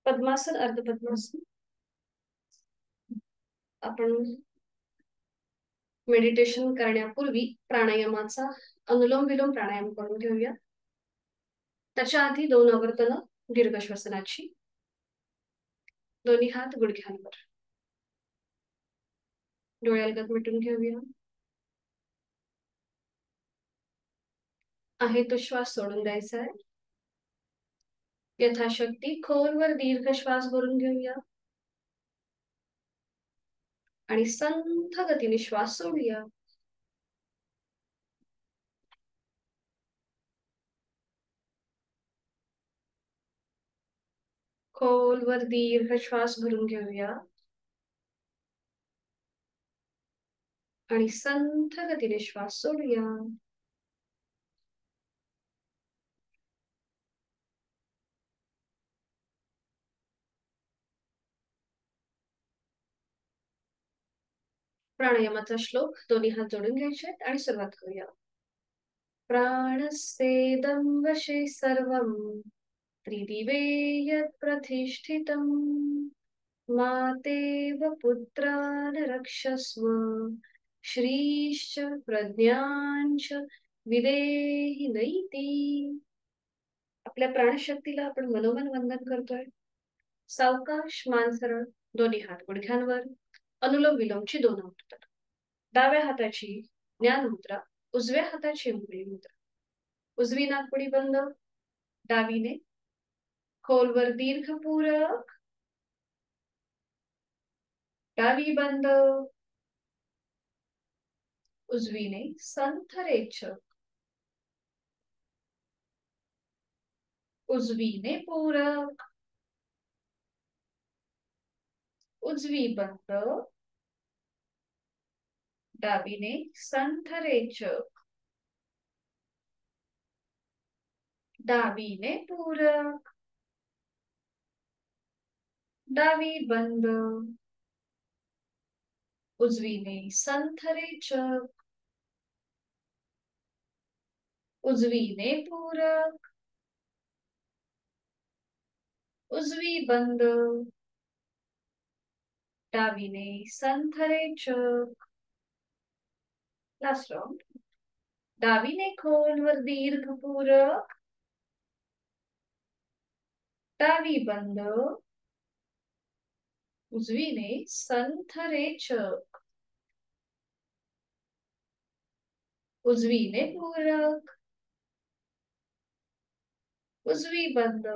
पद्मासन, अर्ध पद्मासन. आपण मेडिटेशन करण्यापूर्वी प्राणायामाचा अनुलोम विलोम प्राणायाम करून घेऊया. त्याच्या आधी 2 आवर्तनं दीर्घ श्वसनाची. दोन्ही हात गुडघ्यांवर. डोळे अलगद मिटून घेऊया. आहे तो श्वास सोडून द्यायचा आहे. यथाशक्ती खोलवर दीर्घ श्वास भरून घेऊया आणि संथ गतीने श्वास सोडूया. खोलवर दीर्घ श्वास भरून घेऊया आणि संथ गतीने श्वास सोडूया. प्राणायामाचा श्लोक दोन्ही हात जोडून घ्यायचे आणि सुरुवात करूया. प्राणस्तेदं वशे सर्वं त्रिदिवे यत् प्रतिष्ठितं मातेव पुत्रान् रक्षस्व श्रीश्च प्रज्ञांच विदेहि नैति. आपल्या प्राणशक्तीला आपण मनोमन वंदन करतोय. सावकाश मान सरळ, दोन्ही हात गुडघ्यांवर. अनुलोम विलोमची 2 आवृत्ती. डाव्या हाताची ज्ञान मुद्रा, उजव्या हाताची उंगली मुद्रा. उजवी नाकपुडी बंद, डावीने खोलवर दीर्घ पूरक, डावी बंद. उजवीने संथ रेचक, उजवीने पूरक. उजवी बंद, डावीने संथ रेचक, डावीने पूरक. डावी बंद, उजवीने संथ रेचक, उजवीने पूरक. उजवी बंद, डावीने संथ रेचक. Last round. डावीने खोलवर दीर्घ पूरक, डावी बंद, उजवीने संथ रेचक, उजवीने पूरक. उजवी बंद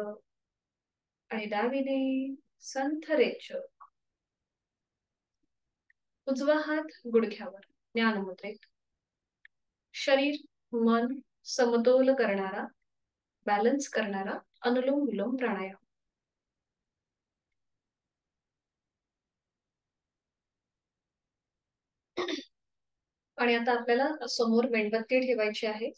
आणि डावीने संथ रेचक. उजवा हात गुडघ्यावर ज्ञान मुद्रेत. शरीर मन समतोल करणारा, बॅलन्स करणारा अनुलोम विलोम प्राणायाम. आणि आता आपल्याला समोर मेणबत्ती ठेवायची आहे.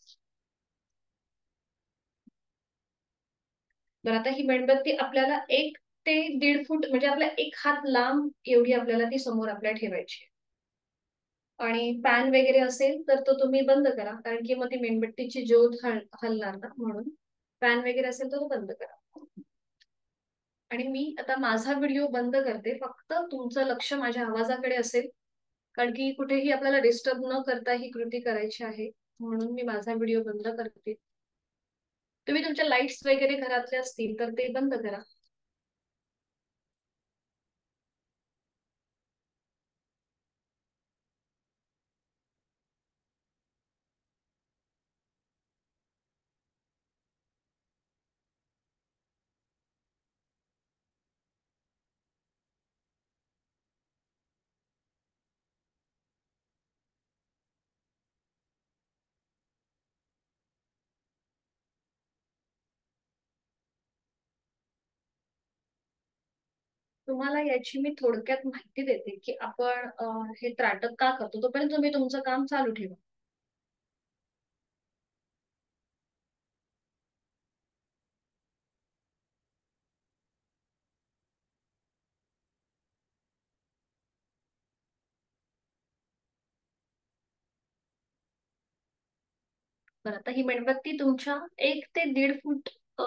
तर आता ही मेणबत्ती आपल्याला 1 ते 1.5 फूट म्हणजे आपला 1 हात लांब एवढी आपल्याला ती समोर आपल्या ठेवायची. आणि पॅन वगैरे असेल तर तो तुम्ही बंद करा, कारण की मग ती मेणबत्तीची ज्योत हलणार ना, म्हणून पॅन वगैरे असेल तर तो बंद करा. आणि मी आता माझा व्हिडिओ बंद करते, फक्त तुमचं लक्ष माझ्या आवाजाकडे असेल, कारण की कुठेही आपल्याला डिस्टर्ब न करता ही कृती करायची आहे, म्हणून मी माझा व्हिडिओ बंद करते. तुम्ही तुमच्या लाईट्स वगैरे घरातले असतील तर ते बंद करा. तुम्हाला याची मी थोडक्यात माहिती देते, की आपण हे त्राटक का करतो. तोपर्यंत तुम्ही तुमचं काम चालू ठेवा. बरं, आता ही मेणबत्ती तुमच्या 1 ते 1.5 फूट अ,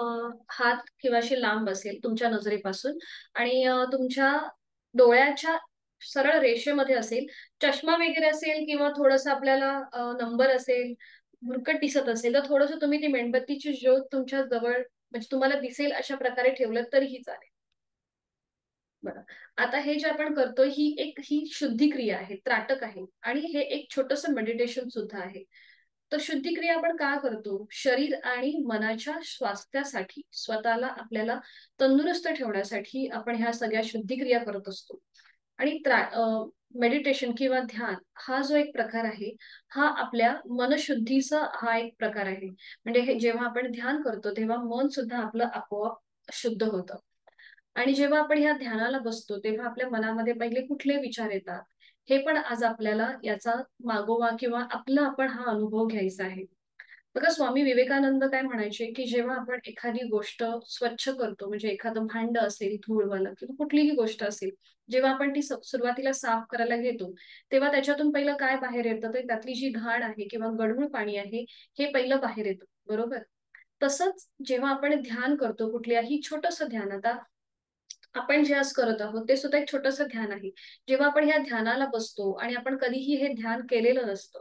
हात किंवा अशी लांब असेल तुमच्या नजरेपासून आणि तुमच्या डोळ्याच्या सरळ रेषेमध्ये असेल. चष्मा वगैरे असेल किंवा थोडंसं आपल्याला नंबर असेल, भुरकट दिसत असेल, तर थोडंसं तुम्ही ती मेणबत्तीची ज्योत तुमच्या जवळ म्हणजे तुम्हाला दिसेल अशा प्रकारे ठेवलं तरीही चालेल. बरं. आता हे जे आपण करतो ही शुद्धी क्रिया आहे, त्राटक आहे आणि हे एक छोटंसं मेडिटेशन सुद्धा आहे. तर शुद्धी क्रिया आपण का करतो? शरीर आणि मनाच्या स्वास्थ्यासाठी, स्वतःला आपल्याला तंदुरुस्त ठेवण्यासाठी आपण ह्या सगळ्या शुद्धी क्रिया करत असतो. आणि मेडिटेशन किंवा ध्यान हा जो एक प्रकार आहे, हा आपल्या मनशुद्धीचा हा एक प्रकार आहे. म्हणजे हे जेव्हा आपण ध्यान करतो, तेव्हा मन सुद्धा आपलं आपोआप शुद्ध होतं. आणि जेव्हा आपण ह्या ध्यानाला बसतो, तेव्हा आपल्या मनामध्ये पहिले कुठले विचार येतात, हे पण आज आपल्याला याचा मागोवा किंवा आपला आपण हा अनुभव घ्यायचा आहे. बघा स्वामी विवेकानंद काय म्हणायचे, की जेव्हा आपण एखादी गोष्ट स्वच्छ करतो, म्हणजे एखादं भांड असेल धूळवालं किंवा कुठलीही गोष्ट असेल, जेव्हा आपण ती सुरुवातीला साफ करायला घेतो, तेव्हा त्याच्यातून पहिलं काय बाहेर येतं, तर त्यातली जी घाण आहे किंवा गढूळ पाणी आहे, हे पहिलं बाहेर येतं, बरोबर? तसंच जेव्हा आपण ध्यान करतो, कुठल्याही छोटंसं ध्यान आता आपण जे आज करत आहोत, ते सुद्धा एक छोटंसं ध्यान आहे. जेव्हा आपण ह्या ध्यानाला बसतो आणि आपण कधीही हे ध्यान केलेलं नसतं,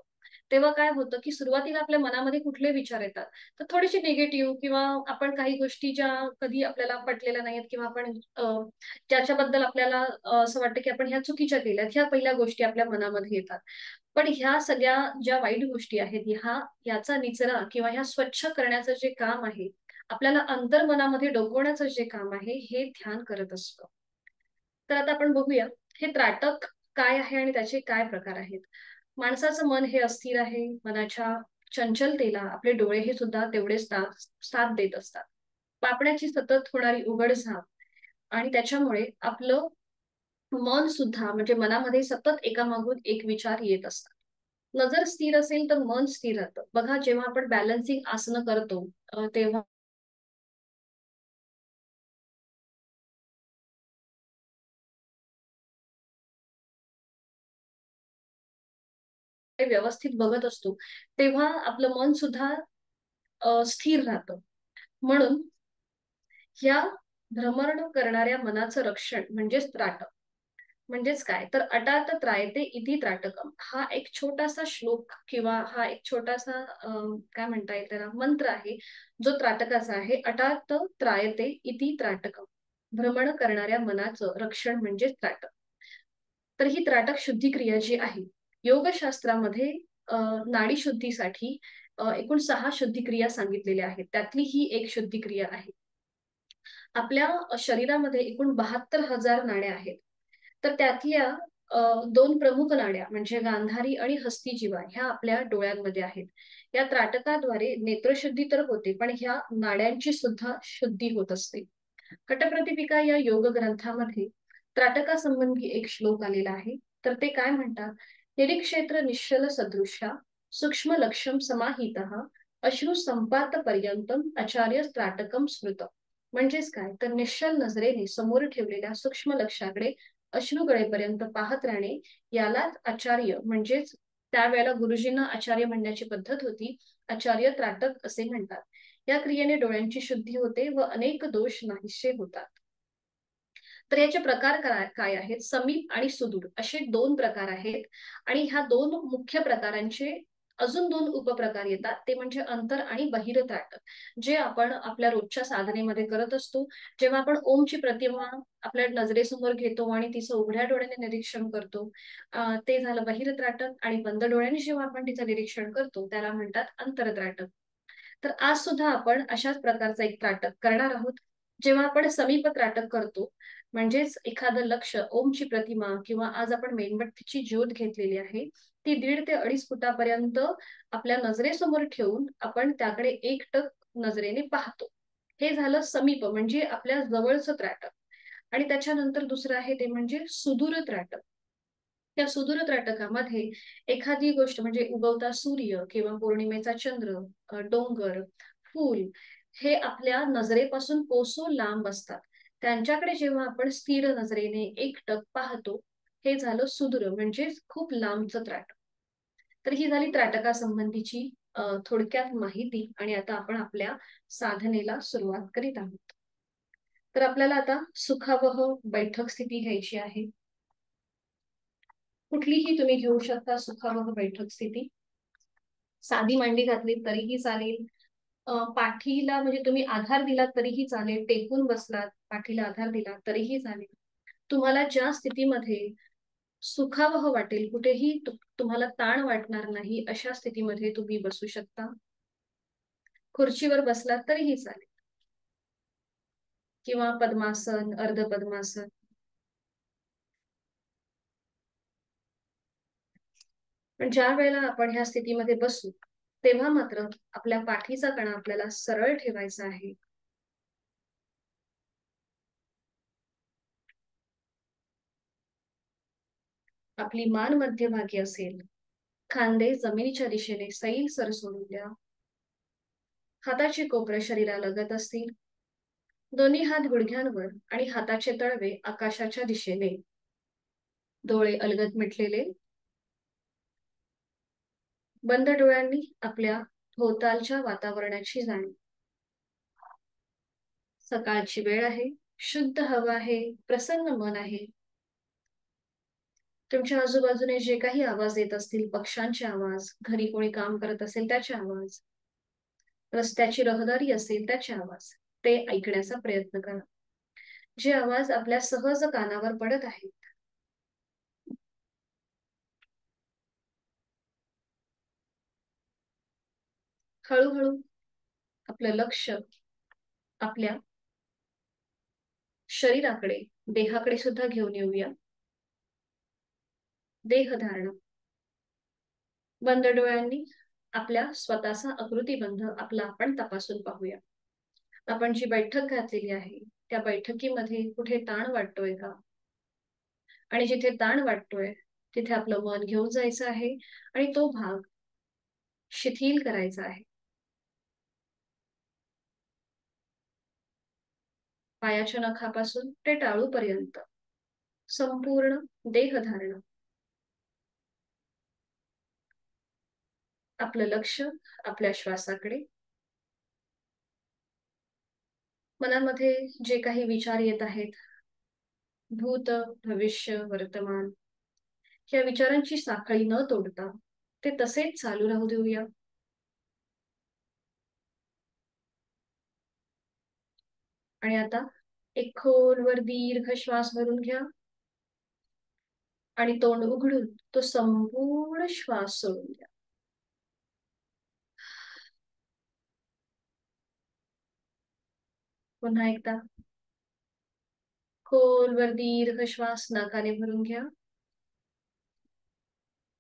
तेव्हा काय होतं, की सुरुवातीला आपल्या मनामध्ये कुठले विचार येतात, तर थोडेसे निगेटिव्ह किंवा आपण काही गोष्टी ज्या कधी आपल्याला पटलेल्या नाहीयेत किंवा आपण ज्याच्याबद्दल आपल्याला असं वाटतं, की आपण ह्या चुकीच्या केल्यात, ह्या पहिल्या गोष्टी आपल्या मनामध्ये येतात. पण ह्या सगळ्या ज्या वाईट गोष्टी आहेत, याचा निचरा किंवा ह्या स्वच्छ करण्याचं जे काम आहे, आपल्याला अंतर्मनामध्ये डोकवण्याचं जे काम आहे, हे ध्यान करत असतं. तर आता आपण बघूया, हे त्राटक काय आहे आणि त्याचे काय प्रकार आहेत. माणसाचं मन हे अस्थिर आहे. मनाच्या चंचलतेला आपले डोळे हे सुद्धा तेवढेच साथ देत असतात. पापण्याची सतत होणारी उघड-झाप आणि त्याच्यामुळे आपलं मन सुद्धा म्हणजे मनामध्ये सतत एकामागून एक विचार येत असतात. नजर स्थिर असेल तर मन स्थिर राहतं. बघा जेव्हा आपण बॅलन्सिंग आसनं करतो तेव्हा व्यवस्थित बघत असतो, तेव्हा आपलं मन सुद्धा स्थिर राहतं. म्हणून या भ्रमण करणाऱ्या मनाचं रक्षण म्हणजेच त्राटक. म्हणजेच काय? तर "अटात त्रायते इति त्राटकम्" हा एक छोटासा श्लोक किंवा हा एक छोटासा काय म्हणता येईल त्याला मंत्र आहे, जो त्राटकाचा आहे. "अटात त्रायते इति त्राटकम्." भ्रमण करणाऱ्या मनाचं रक्षण म्हणजेच त्राटक. तर ही त्राटक शुद्धी क्रिया जी आहे, योगशास्त्रामध्ये अ, नाडी शुद्धीसाठी एकूण 6 शुद्धी क्रिया सांगितलेल्या आहेत. त्यातली ही एक शुद्धी क्रिया आहे. आपल्या शरीरामध्ये एकूण 72,000 नाड्या आहेत. तर त्यातल्या 2 प्रमुख नाड्या म्हणजे गांधारी आणि हस्तीजिव्हा ह्या आपल्या डोळ्यांमध्ये आहेत. या त्राटकाद्वारे नेत्रशुद्धी तर होते, पण ह्या नाड्यांची सुद्धा शुद्धी होत असते. कटप्रदीपिका या योग ग्रंथामध्ये त्राटकासंबंधी एक श्लोक आलेला आहे. तर ते काय म्हणतात? "निरीक्षेत्र निश्चल सदृशा सूक्ष्म लक्ष्यम समाहितः अश्रू संपात पर्यंतम आचार्य त्राटकम स्मृत." म्हणजेच काय? तर निश्चल नजरेने समोर ठेवलेल्या सूक्ष्म लक्ष्याकडे अश्रू गळेपर्यंत पाहत राहणे, यालाच आचार्य म्हणजेच त्यावेळेला गुरुजींना आचार्य म्हणण्याची पद्धत होती. आचार्य त्राटक असे म्हणतात. या क्रियेने डोळ्यांची शुद्धी होते व अनेक दोष नाहीसे होतात. तर याचे प्रकार काय काय आहेत? समीप आणि सुदूर असे 2 प्रकार आहेत आणि ह्या 2 मुख्य प्रकारांचे अजून 2 उपप्रकार येतात. ते म्हणजे अंतर आणि बहिर त्राटक. जे आपण आपल्या रोजच्या साधनेमध्ये करत असतो. जेव्हा आपण ओमची प्रतिमा आपल्या नजरेसमोर घेतो आणि तिचं उघड्या डोळ्याने निरीक्षण करतो. ते झालं बहिर त्राटक आणि बंद डोळ्यांनी जेव्हा आपण तिचं निरीक्षण करतो, त्याला म्हणतात अंतरत्राटक. तर आज सुद्धा आपण अशाच प्रकारचा एक त्राटक करणार आहोत. जेव्हा आपण समीप त्राटक करतो, म्हणजेच एखादं लक्ष, ओमची प्रतिमा किंवा आज आपण मेणबत्तीची ज्योत घेतलेली आहे, ती 1.5 ते 2.5 फुटापर्यंत आपल्या नजरेसमोर ठेवून आपण त्याकडे एकटक नजरेने पाहतो. हे झालं समीप म्हणजे आपल्या जवळचं त्राटक. आणि त्याच्यानंतर दुसरं आहे ते म्हणजे सुदूर त्राटक. त्या सुदूर त्राटकामध्ये एखादी गोष्ट म्हणजे उगवता सूर्य किंवा पौर्णिमेचा चंद्र, डोंगर, फूल हे आपल्या नजरेपासून कोसो लांब असतात. त्यांच्याकडे जेव्हा आपण स्थिर नजरेने एकटक पाहतो, हे झालं सुदूर म्हणजे खूप लांबचं त्राटक. तर ही झाली त्राटकासंबंधीची थोडक्यात माहिती आणि आता आपण आपल्या साधनेला सुरुवात करीत आहोत. तर आपल्याला आता सुखावह बैठक स्थिती घ्यायची आहे. कुठलीही तुम्ही घेऊ शकता सुखावह बैठक स्थिती. साधी मांडी घातली तरीही चालेल. पाठीला म्हणजे तुम्ही आधार दिलात तरीही चालेल. टेकून बसलात, पाठीला आधार दिला तरीही चालेल. तुम्हाला ज्या स्थितीमध्ये सुखावह वाटेल, कुठेही तुम्हाला ताण वाटणार नाही, अशा स्थितीमध्ये तुम्ही बसू शकता. खुर्चीवर बसलात तरीही चालेल किंवा पद्मासन, अर्ध पद्मासन. पण ज्या वेळेला आपण ह्या स्थितीमध्ये बसू, तेव्हा मात्र आपल्या पाठीचा कणा आपल्याला सरळ ठेवायचा आहे. आपली मान मध्यभागी असेल. खांदे जमिनीच्या दिशेने सैलसर सोडून द्या. हाताचे कोपरे शरीरालगत असतील. दोन्ही हात गुडघ्यांवर आणि हाताचे तळवे आकाशाच्या दिशेने. डोळे अलगद मिटलेले. बंद डोळ्यांनी आपल्या भोवतालच्या वातावरणाची जाणीव. सकाळची वेळ आहे. शुद्ध हवा आहे. प्रसन्न मन आहे. तुमच्या आजूबाजूने जे काही आवाज येत असतील, पक्ष्यांचे आवाज, घरी कोणी काम करत असेल त्याचे आवाज, रस्त्याची रहदारी असेल त्याचे आवाज, ते ऐकण्याचा प्रयत्न करा. जे आवाज आपल्या सहज कानावर पडत आहेत. हळूहळू आपलं लक्ष आपल्या शरीराकडे, देहाकडे सुद्धा घेऊन येऊया. देहधारणा. बंद डोळ्यांनी आपल्या स्वतःचा आकृतीबंध आपला आपण तपासून पाहूया. आपण जी बैठक घातलेली आहे, त्या बैठकीमध्ये कुठे ताण वाटतोय का? आणि जिथे ताण वाटतोय तिथे आपलं मन घेऊन जायचं आहे आणि तो भाग शिथिल करायचा आहे. पायाच्या नखापासून ते टाळूपर्यंत संपूर्ण देहधारणा. आपलं लक्ष आपल्या श्वासाकडे. मनामध्ये जे काही विचार येत आहेत, भूत, भविष्य, वर्तमान, या विचारांची साखळी न तोडता ते तसेच चालू राहू देऊया. आणि आता एक खोलवर दीर्घ श्वास भरून घ्या आणि तोंड उघडून तो संपूर्ण श्वास सोडून द्या. पुन्हा एकदा खोलवर दीर्घ श्वास नाकाने भरून घ्या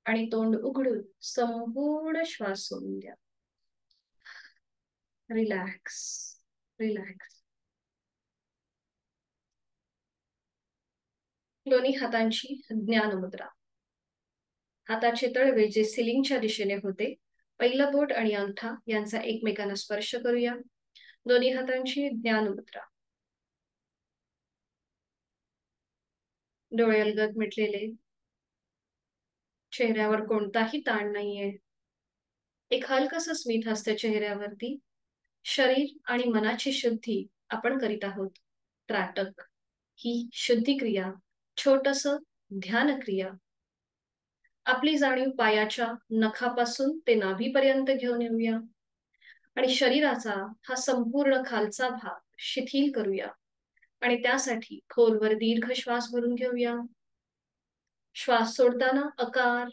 आणि तोंड उघडून संपूर्ण श्वास सोडून द्या. Relax, relax. दोन्ही हातांची ज्ञान मुद्रा. हाताचे तळवे जे सिलिंगच्या दिशेने होते, पहिलं बोट आणि अंगठा यांचा एकमेकांना स्पर्श करूया. दोन्ही हातांची ज्ञान मुद्रा. डोळे अलगद मिटलेले. चेहऱ्यावर कोणताही ताण नाहीये. एक हलकस स्मित असते चेहऱ्यावरती. शरीर आणि मनाची शुद्धी आपण करीत आहोत. त्राटक ही शुद्धी क्रिया, छोटस ध्यान क्रिया. आपली जाणीव पायाच्या नखापासून ते नाभीपर्यंत घेऊन येऊया आणि शरीराचा हा संपूर्ण खालचा भाग शिथिल करूया. आणि त्यासाठी खोलवर दीर्घ श्वास भरून घेऊया. श्वास सोडताना आकार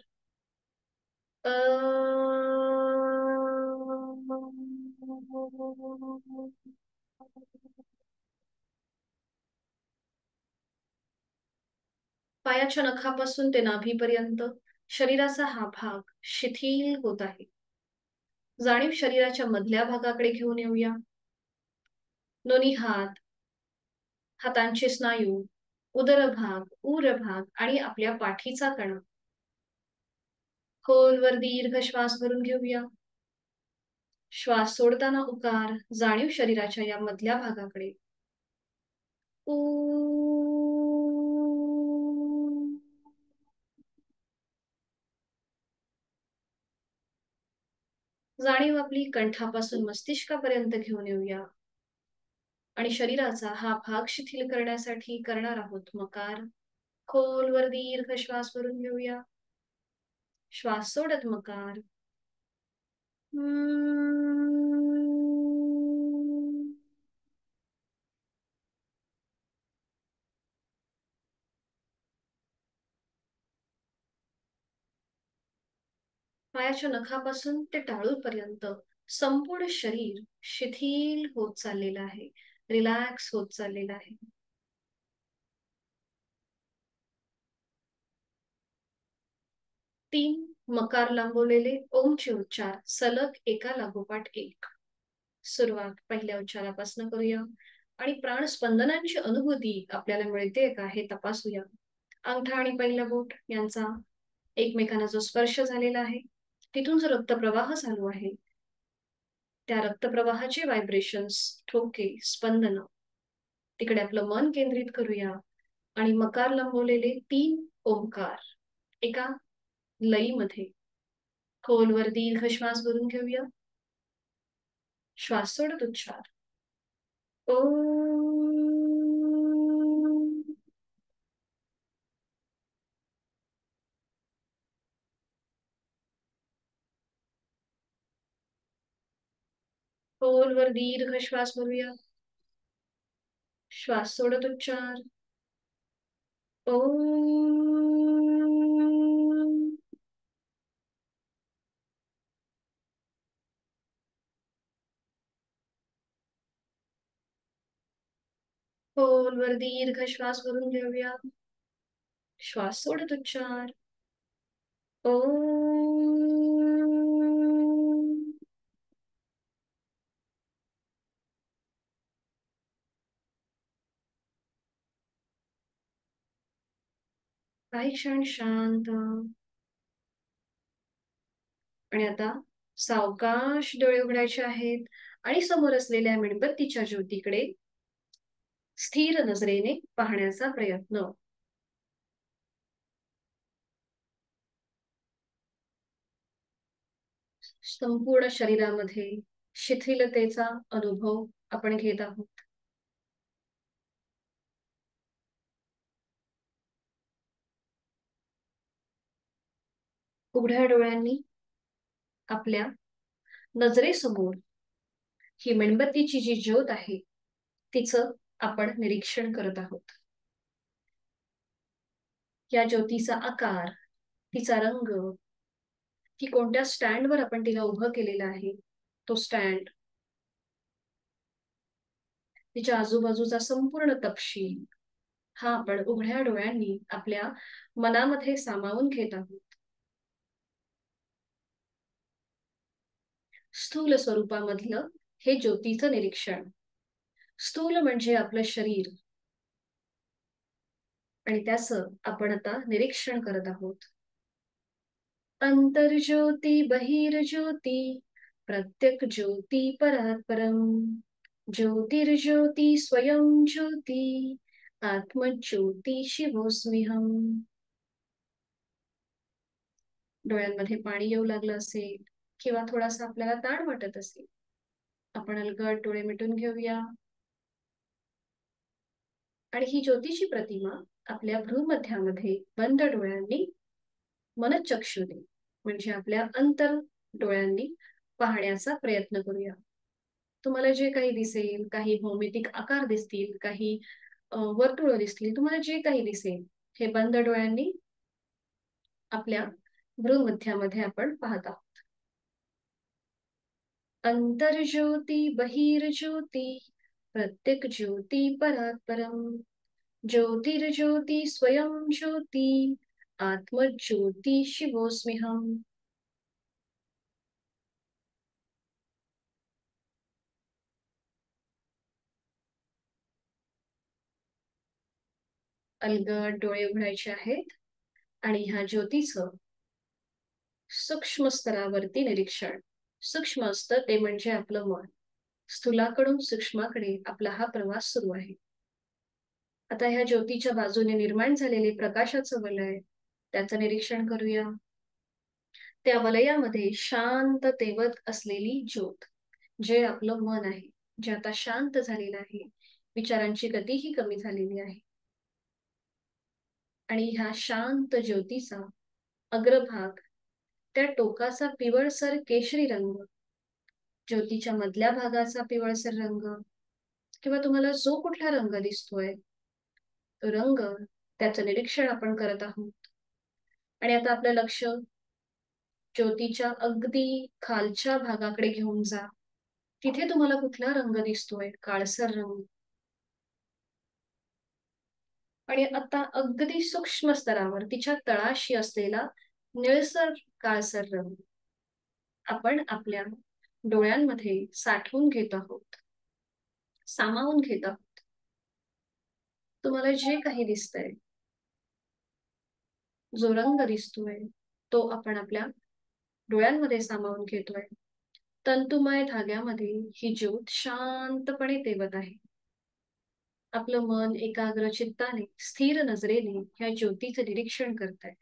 पायाच्या नखापासून ते नाभीपर्यंत शरीराचा हा भाग शिथिल होत आहे. जाणीव शरीराच्या मधल्या भागाकडे घेऊन येऊया. दोन्ही हात हातांचे स्नायू, उदर भाग, उर भाग आणि आपल्या पाठीचा कणा. खोलवर दीर्घ श्वास भरून घेऊया. श्वास सोडताना उकार, जाणीव शरीराच्या या मधल्या भागाकडे. ऊ. जाणीव आपली कंठापासून मस्तिष्कापर्यंत घेऊन येऊया. आणि शरीराचा हा भाग शिथिल करण्यासाठी करणार आहोत मकार. खोलवर दीर्घ श्वास भरून घेऊया. श्वास सोडत मकार. पायाच्या नखापासून ते टाळूपर्यंत संपूर्ण शरीर शिथिल होत चाललेलं आहे, रिलॅक्स होत चाललेलं आहे. तीन मकार लांबवलेले ओमचे उच्चार सलग एका लागोपाठ एक. सुरुवात पहिल्या उच्चारापासून करूया आणि प्राणस्पंदनांची अनुभूती आपल्याला मिळते का हे तपासूया. अंगठा आणि पहिलं बोट यांचा एकमेकांना जो स्पर्श झालेला आहे, तिथून जो रक्तप्रवाह चालू आहे, त्या रक्तप्रवाहाचे व्हायब्रेशन्स, ठोके, स्पंदन, तिकडे आपलं मन केंद्रित करूया आणि मकार लंबवलेले 3 ओंकार एका लईमध्ये. खोलवर दीर्घ श्वास भरून घेऊया. श्वास सोडत उच्चार. ओम. खोलवर दीर्घ श्वास भरूया. श्वास सोडत उच्चार. ओम. खोलवर दीर्घ श्वास भरून घेऊया. श्वास सोडत उच्चार. ओम. काही क्षण शांत. आणि आता सावकाश डोळे उघडायचे आहेत आणि समोर असलेल्या मेणबत्तीच्या ज्योतीकडे स्थिर नजरेने पाहण्याचा प्रयत्न. संपूर्ण शरीरामध्ये शिथिलतेचा अनुभव आपण घेत आहोत. उघड्या डोळ्यांनी आपल्या नजरेसमोर ही मेणबत्तीची जी ज्योत आहे, तिचं आपण निरीक्षण करत आहोत. या ज्योतीचा आकार, तिचा रंग, ती कोणत्या स्टँडवर आपण तिला उभं केलेलं आहे, तो स्टँड, तिच्या आजूबाजूचा संपूर्ण तपशील, हा आपण उघड्या डोळ्यांनी आपल्या मनामध्ये सामावून घेत आहोत. स्थूल स्वरूपामधलं हे ज्योतीचं निरीक्षण. स्थूल म्हणजे आपलं शरीर आणि त्याचं आपण आता निरीक्षण करत आहोत. अंतर्ज्योती बहिर्ज्योती प्रत्यक ज्योती परात् परम ज्योतिर्ज्योती स्वयं ज्योती आत्मज्योती शिवोस्म्यहम. डोळ्यांमध्ये पाणी येऊ लागलं असेल किंवा थोडासा आपल्याला ताण वाटत असेल, आपण अलगद डोळे मिटून घेऊया आणि ही ज्योतीची प्रतिमा आपल्या भ्रूमध्यामध्ये बंद डोळ्यांनी मनचक्षुने म्हणजे आपल्या अंतर डोळ्यांनी पाहण्याचा प्रयत्न करूया. तुम्हाला जे काही दिसेल, काही भौमितिक आकार दिसतील, काही वर्तुळ दिसतील, तुम्हाला जे काही दिसेल, हे बंद डोळ्यांनी आपल्या भ्रूमध्यामध्ये आपण पाहत आहोत. अंतर्ज्योती बहिर्ज्योती प्रत्यक ज्योती परात् परम ज्योतिर्ज्योती स्वयं ज्योती आत्मज्योती शिवोस्म्यहम. अलगद डोळे उघडायचे आहेत आणि ह्या ज्योतीचं सूक्ष्म स्तरावरती निरीक्षण. सूक्ष्म असतं ते म्हणजे आपलं मन. स्थूलाकडून सूक्ष्माकडे आपला हा प्रवास सुरू आहे. आता ह्या ज्योतीच्या बाजूने निर्माण झालेले प्रकाशाचं वलय, त्याचं निरीक्षण करूया. त्या वलयामध्ये शांत तेवत असलेली ज्योत, जे आपलं मन आहे, जे आता शांत झालेलं आहे. विचारांची गतीही कमी झालेली आहे. आणि ह्या शांत ज्योतीचा अग्रभाग, त्या टोकाचा पिवळसर केशरी रंग, ज्योतीच्या मधल्या भागाचा पिवळसर रंग, किंवा तुम्हाला जो कुठला रंग दिसतोय तो रंग, त्याचं निरीक्षण आपण करत आहोत. आणि आता आपलं लक्ष ज्योतीच्या अगदी खालच्या भागाकडे घेऊन जा. तिथे तुम्हाला कुठला रंग दिसतोय? काळसर रंग. आणि आता अगदी सूक्ष्म स्तरावर तिच्या तळाशी असलेला निळसर काळसर रंग आपण आपल्या डोळ्यांमध्ये साठवून घेत आहोत, सामावून घेत आहोत. तुम्हाला जे काही दिसतंय, जो रंग दिसतोय, तो आपण आपल्या डोळ्यांमध्ये सामावून घेतोय. तंतुमय धाग्यामध्ये ही ज्योत शांतपणे तेवत आहे. आपलं मन एकाग्र चित्ताने, स्थिर नजरेने ह्या ज्योतीचं निरीक्षण करतंय.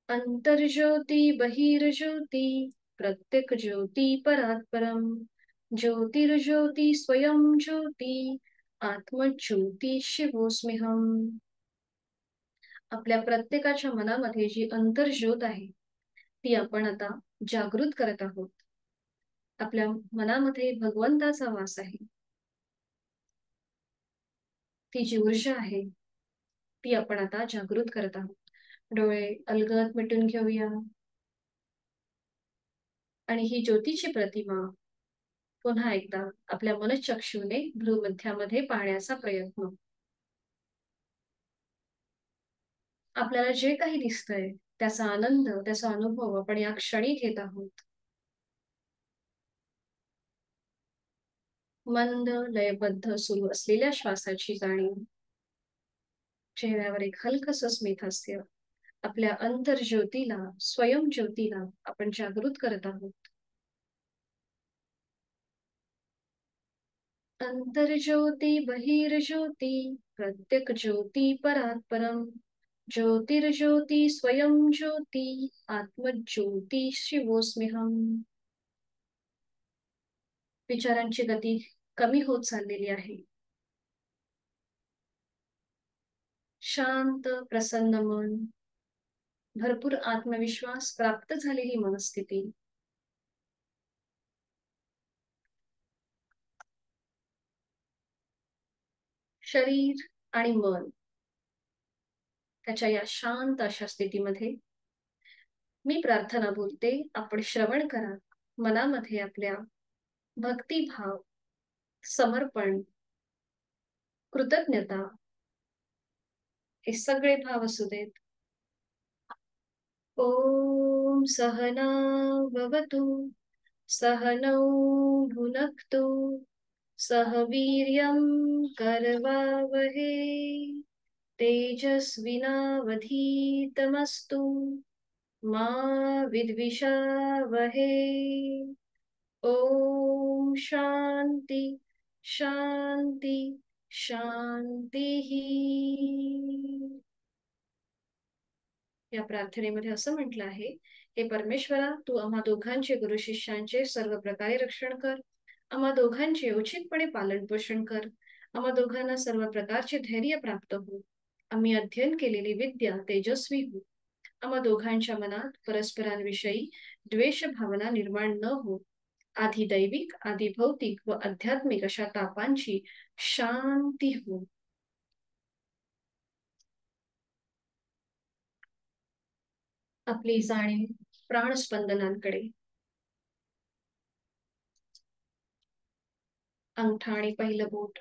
अंतर्ज्योती बहिर्ज्योती प्रत्येक ज्योती परात् परम, ज्योतिर्ज्योती स्वयं ज्योती आत्मज्योती शिवोस्म्यहम. आपल्या प्रत्येकाच्या मनामध्ये जी अंतर्ज्योत आहे, ती आपण आता जागृत करत आहोत. आपल्या मनामध्ये भगवंताचा वास आहे. ती जी ऊर्जा आहे, ती आपण आता जागृत करत आहोत. डोळे अलगद मिटून घेऊया. आणि ही ज्योतीची प्रतिमा पुन्हा एकदा आपल्या मनःचक्षूने भ्रूमध्यामध्ये पाहण्याचा प्रयत्न. आपल्याला जे काही दिसतंय त्याचा आनंद, त्याचा अनुभव आपण या क्षणी घेत आहोत. मंद लयबद्ध सुरू असलेल्या श्वासाची जाणीव. चेहऱ्यावर एक हलकस स्मितहास्य. आपल्या अंतर्ज्योतीला, स्वयं ज्योतीला आपण जागृत करत आहोत. अंतर्ज्योती बहिर्ज्योती प्रत्येक ज्योती परात् परम, ज्योतिर्ज्योती स्वयं ज्योती आत्मज्योती शिवोस्म्यहम. विचारांची गती कमी होत चाललेली आहे. शांत प्रसन्न मन, भरपूर आत्मविश्वास प्राप्त झालेली मनस्थिती. शरीर आणि मन त्याच्या या शांत अशा स्थितीमध्ये मी प्रार्थना बोलते, आपण श्रवण करा. मनामध्ये आपल्या भक्तिभाव, समर्पण, कृतज्ञता हे सगळे भाव असू देत. ओम सहना भवतु, सहनौ भुनक्तु, सह वीर्यं करवावहे, तेजस्विनावधीतमस्तु मा विद्विषावहे. ओम शांती शांती शांती. या प्रार्थनेमध्ये असं म्हटलं आहे, हे परमेश्वरा, तू आम्हा दोघांचे, गुरु शिष्यांचे सर्व प्रकारे रक्षण कर. आम्हा दोघांचे उचितपणे पालन पोषण कर. आम्हा दोघांना सर्व प्रकारचे धैर्य प्राप्त हो. आम्ही अध्ययन केलेली विद्या तेजस्वी हो. आम्हा दोघांच्या मनात परस्परांविषयी द्वेष भावना निर्माण न हो. आधी दैविक, आधी भौतिक व आध्यात्मिक अशा तापांची शांती हो. आपली जाणीव प्राणस्पंदनांकडे. अंगठा आणि पहिलं बोट,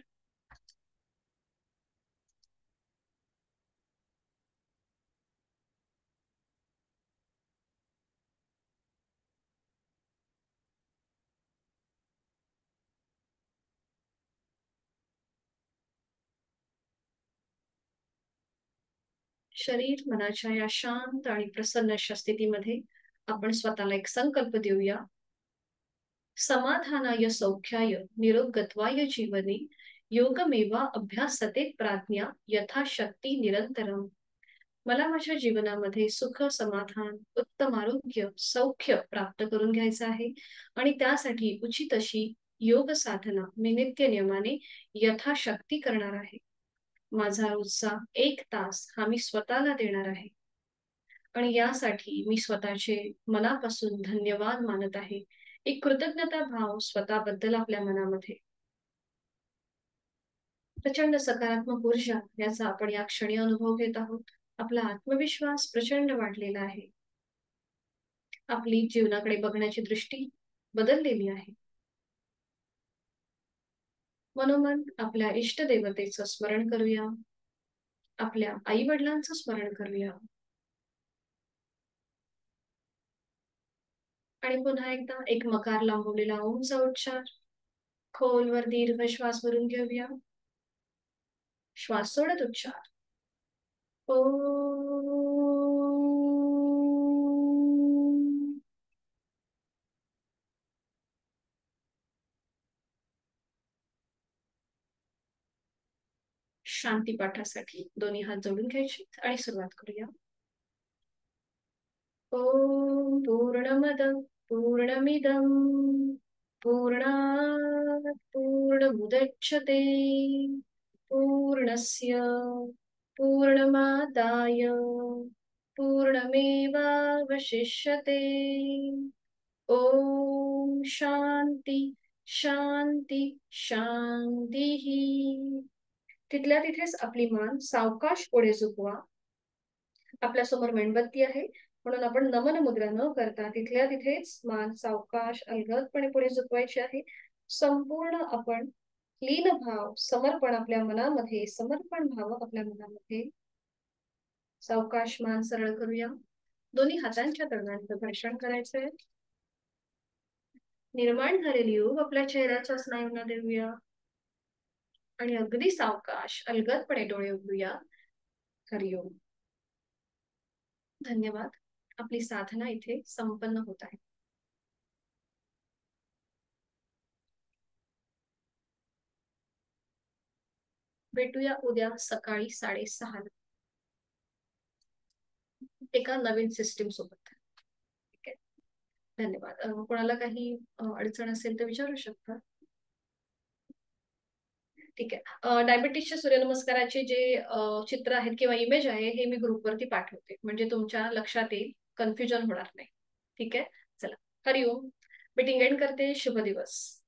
शरीर मनाच्या या शांत आणि प्रसन्न अशा स्थितीमध्ये आपण स्वतःला एक संकल्प देऊया. समाधानाय सौख्याय निरोगत्वाय जीवने योगमेवा अभ्यासते प्राज्ञा यथाशक्ती निरंतरम. मला माझ्या जीवनामध्ये सुख, समाधान, उत्तम आरोग्य, सौख्य प्राप्त करून घ्यायचं आहे आणि त्यासाठी उचित अशी योग साधना मी नित्य नियमाने यथाशक्ती करणार आहे. माझा रोजचा 1 तास हा मी स्वतःला देणार आहे आणि यासाठी मी स्वतःचे मनापासून धन्यवाद मानत आहे. एक कृतज्ञता भाव स्वतःबद्दल आपल्या मनामध्ये प्रचंड सकारात्मक ऊर्जा याचा आपण या क्षणी अनुभव घेत आहोत. आपला आत्मविश्वास प्रचंड वाढलेला आहे. आपली जीवनाकडे बघण्याची दृष्टी बदललेली आहे. मनोमन आपल्या इष्टदेवतेचं स्मरण करूया. आपल्या आई वडिलांचं स्मरण करूया आणि पुन्हा एकदा एक मकार लांबवलेला ओमचा उच्चार खोलवर दीर्घ श्वास भरून घेऊया. श्वास सोडत उच्चार ओ. शांती पाठासाठी दोन्ही हात जोडून घ्यायचे आणि सुरुवात करूया. ओम पूर्णमद पूर्णमिदं पूर्णात् पूर्णमुदच्यते पूर्णस्य पूर्णमादाय पूर्णमेवावशिष्यते. ओम शांती शांती शांतीः. तिथल्या तिथेच आपली मान सावकाश पुढे झुकवा. आपल्या समोर मेणबत्ती आहे म्हणून आपण नमन मुद्रा न करता तिथल्या तिथेच मान सावकाश अलगदपणे पुढे झुकवायची आहे. संपूर्ण आपण लीन भाव समर्पण आपल्या मनामध्ये समर्पण भाव आपल्या मनामध्ये सावकाश मान सरळ करूया. दोन्ही हातांच्या दरम्यान घर्षण करायचंय. निर्माण झालेली ऊब आपल्या चेहऱ्याच्या स्नायूंना देऊया आणि अगदी सावकाश अलगदपणे डोळे उघडूया. हरिओम. धन्यवाद. आपली साधना इथे संपन्न होत आहे. भेटूया उद्या सकाळी 6:30 एका नवीन सिस्टीम सोबत. ठीक आहे. धन्यवाद. कोणाला काही अडचण असेल तर विचारू शकता. ठीक आहे. डायबिटीसच्या सूर्यनमस्काराचे जे चित्र आहेत किंवा इमेज आहे हे मी ग्रुपवरती पाठवते म्हणजे तुमच्या लक्षात येईल, कन्फ्युजन होणार नाही. ठीक आहे. चला हरिओम. मीटिंग एंड करते. शुभ दिवस.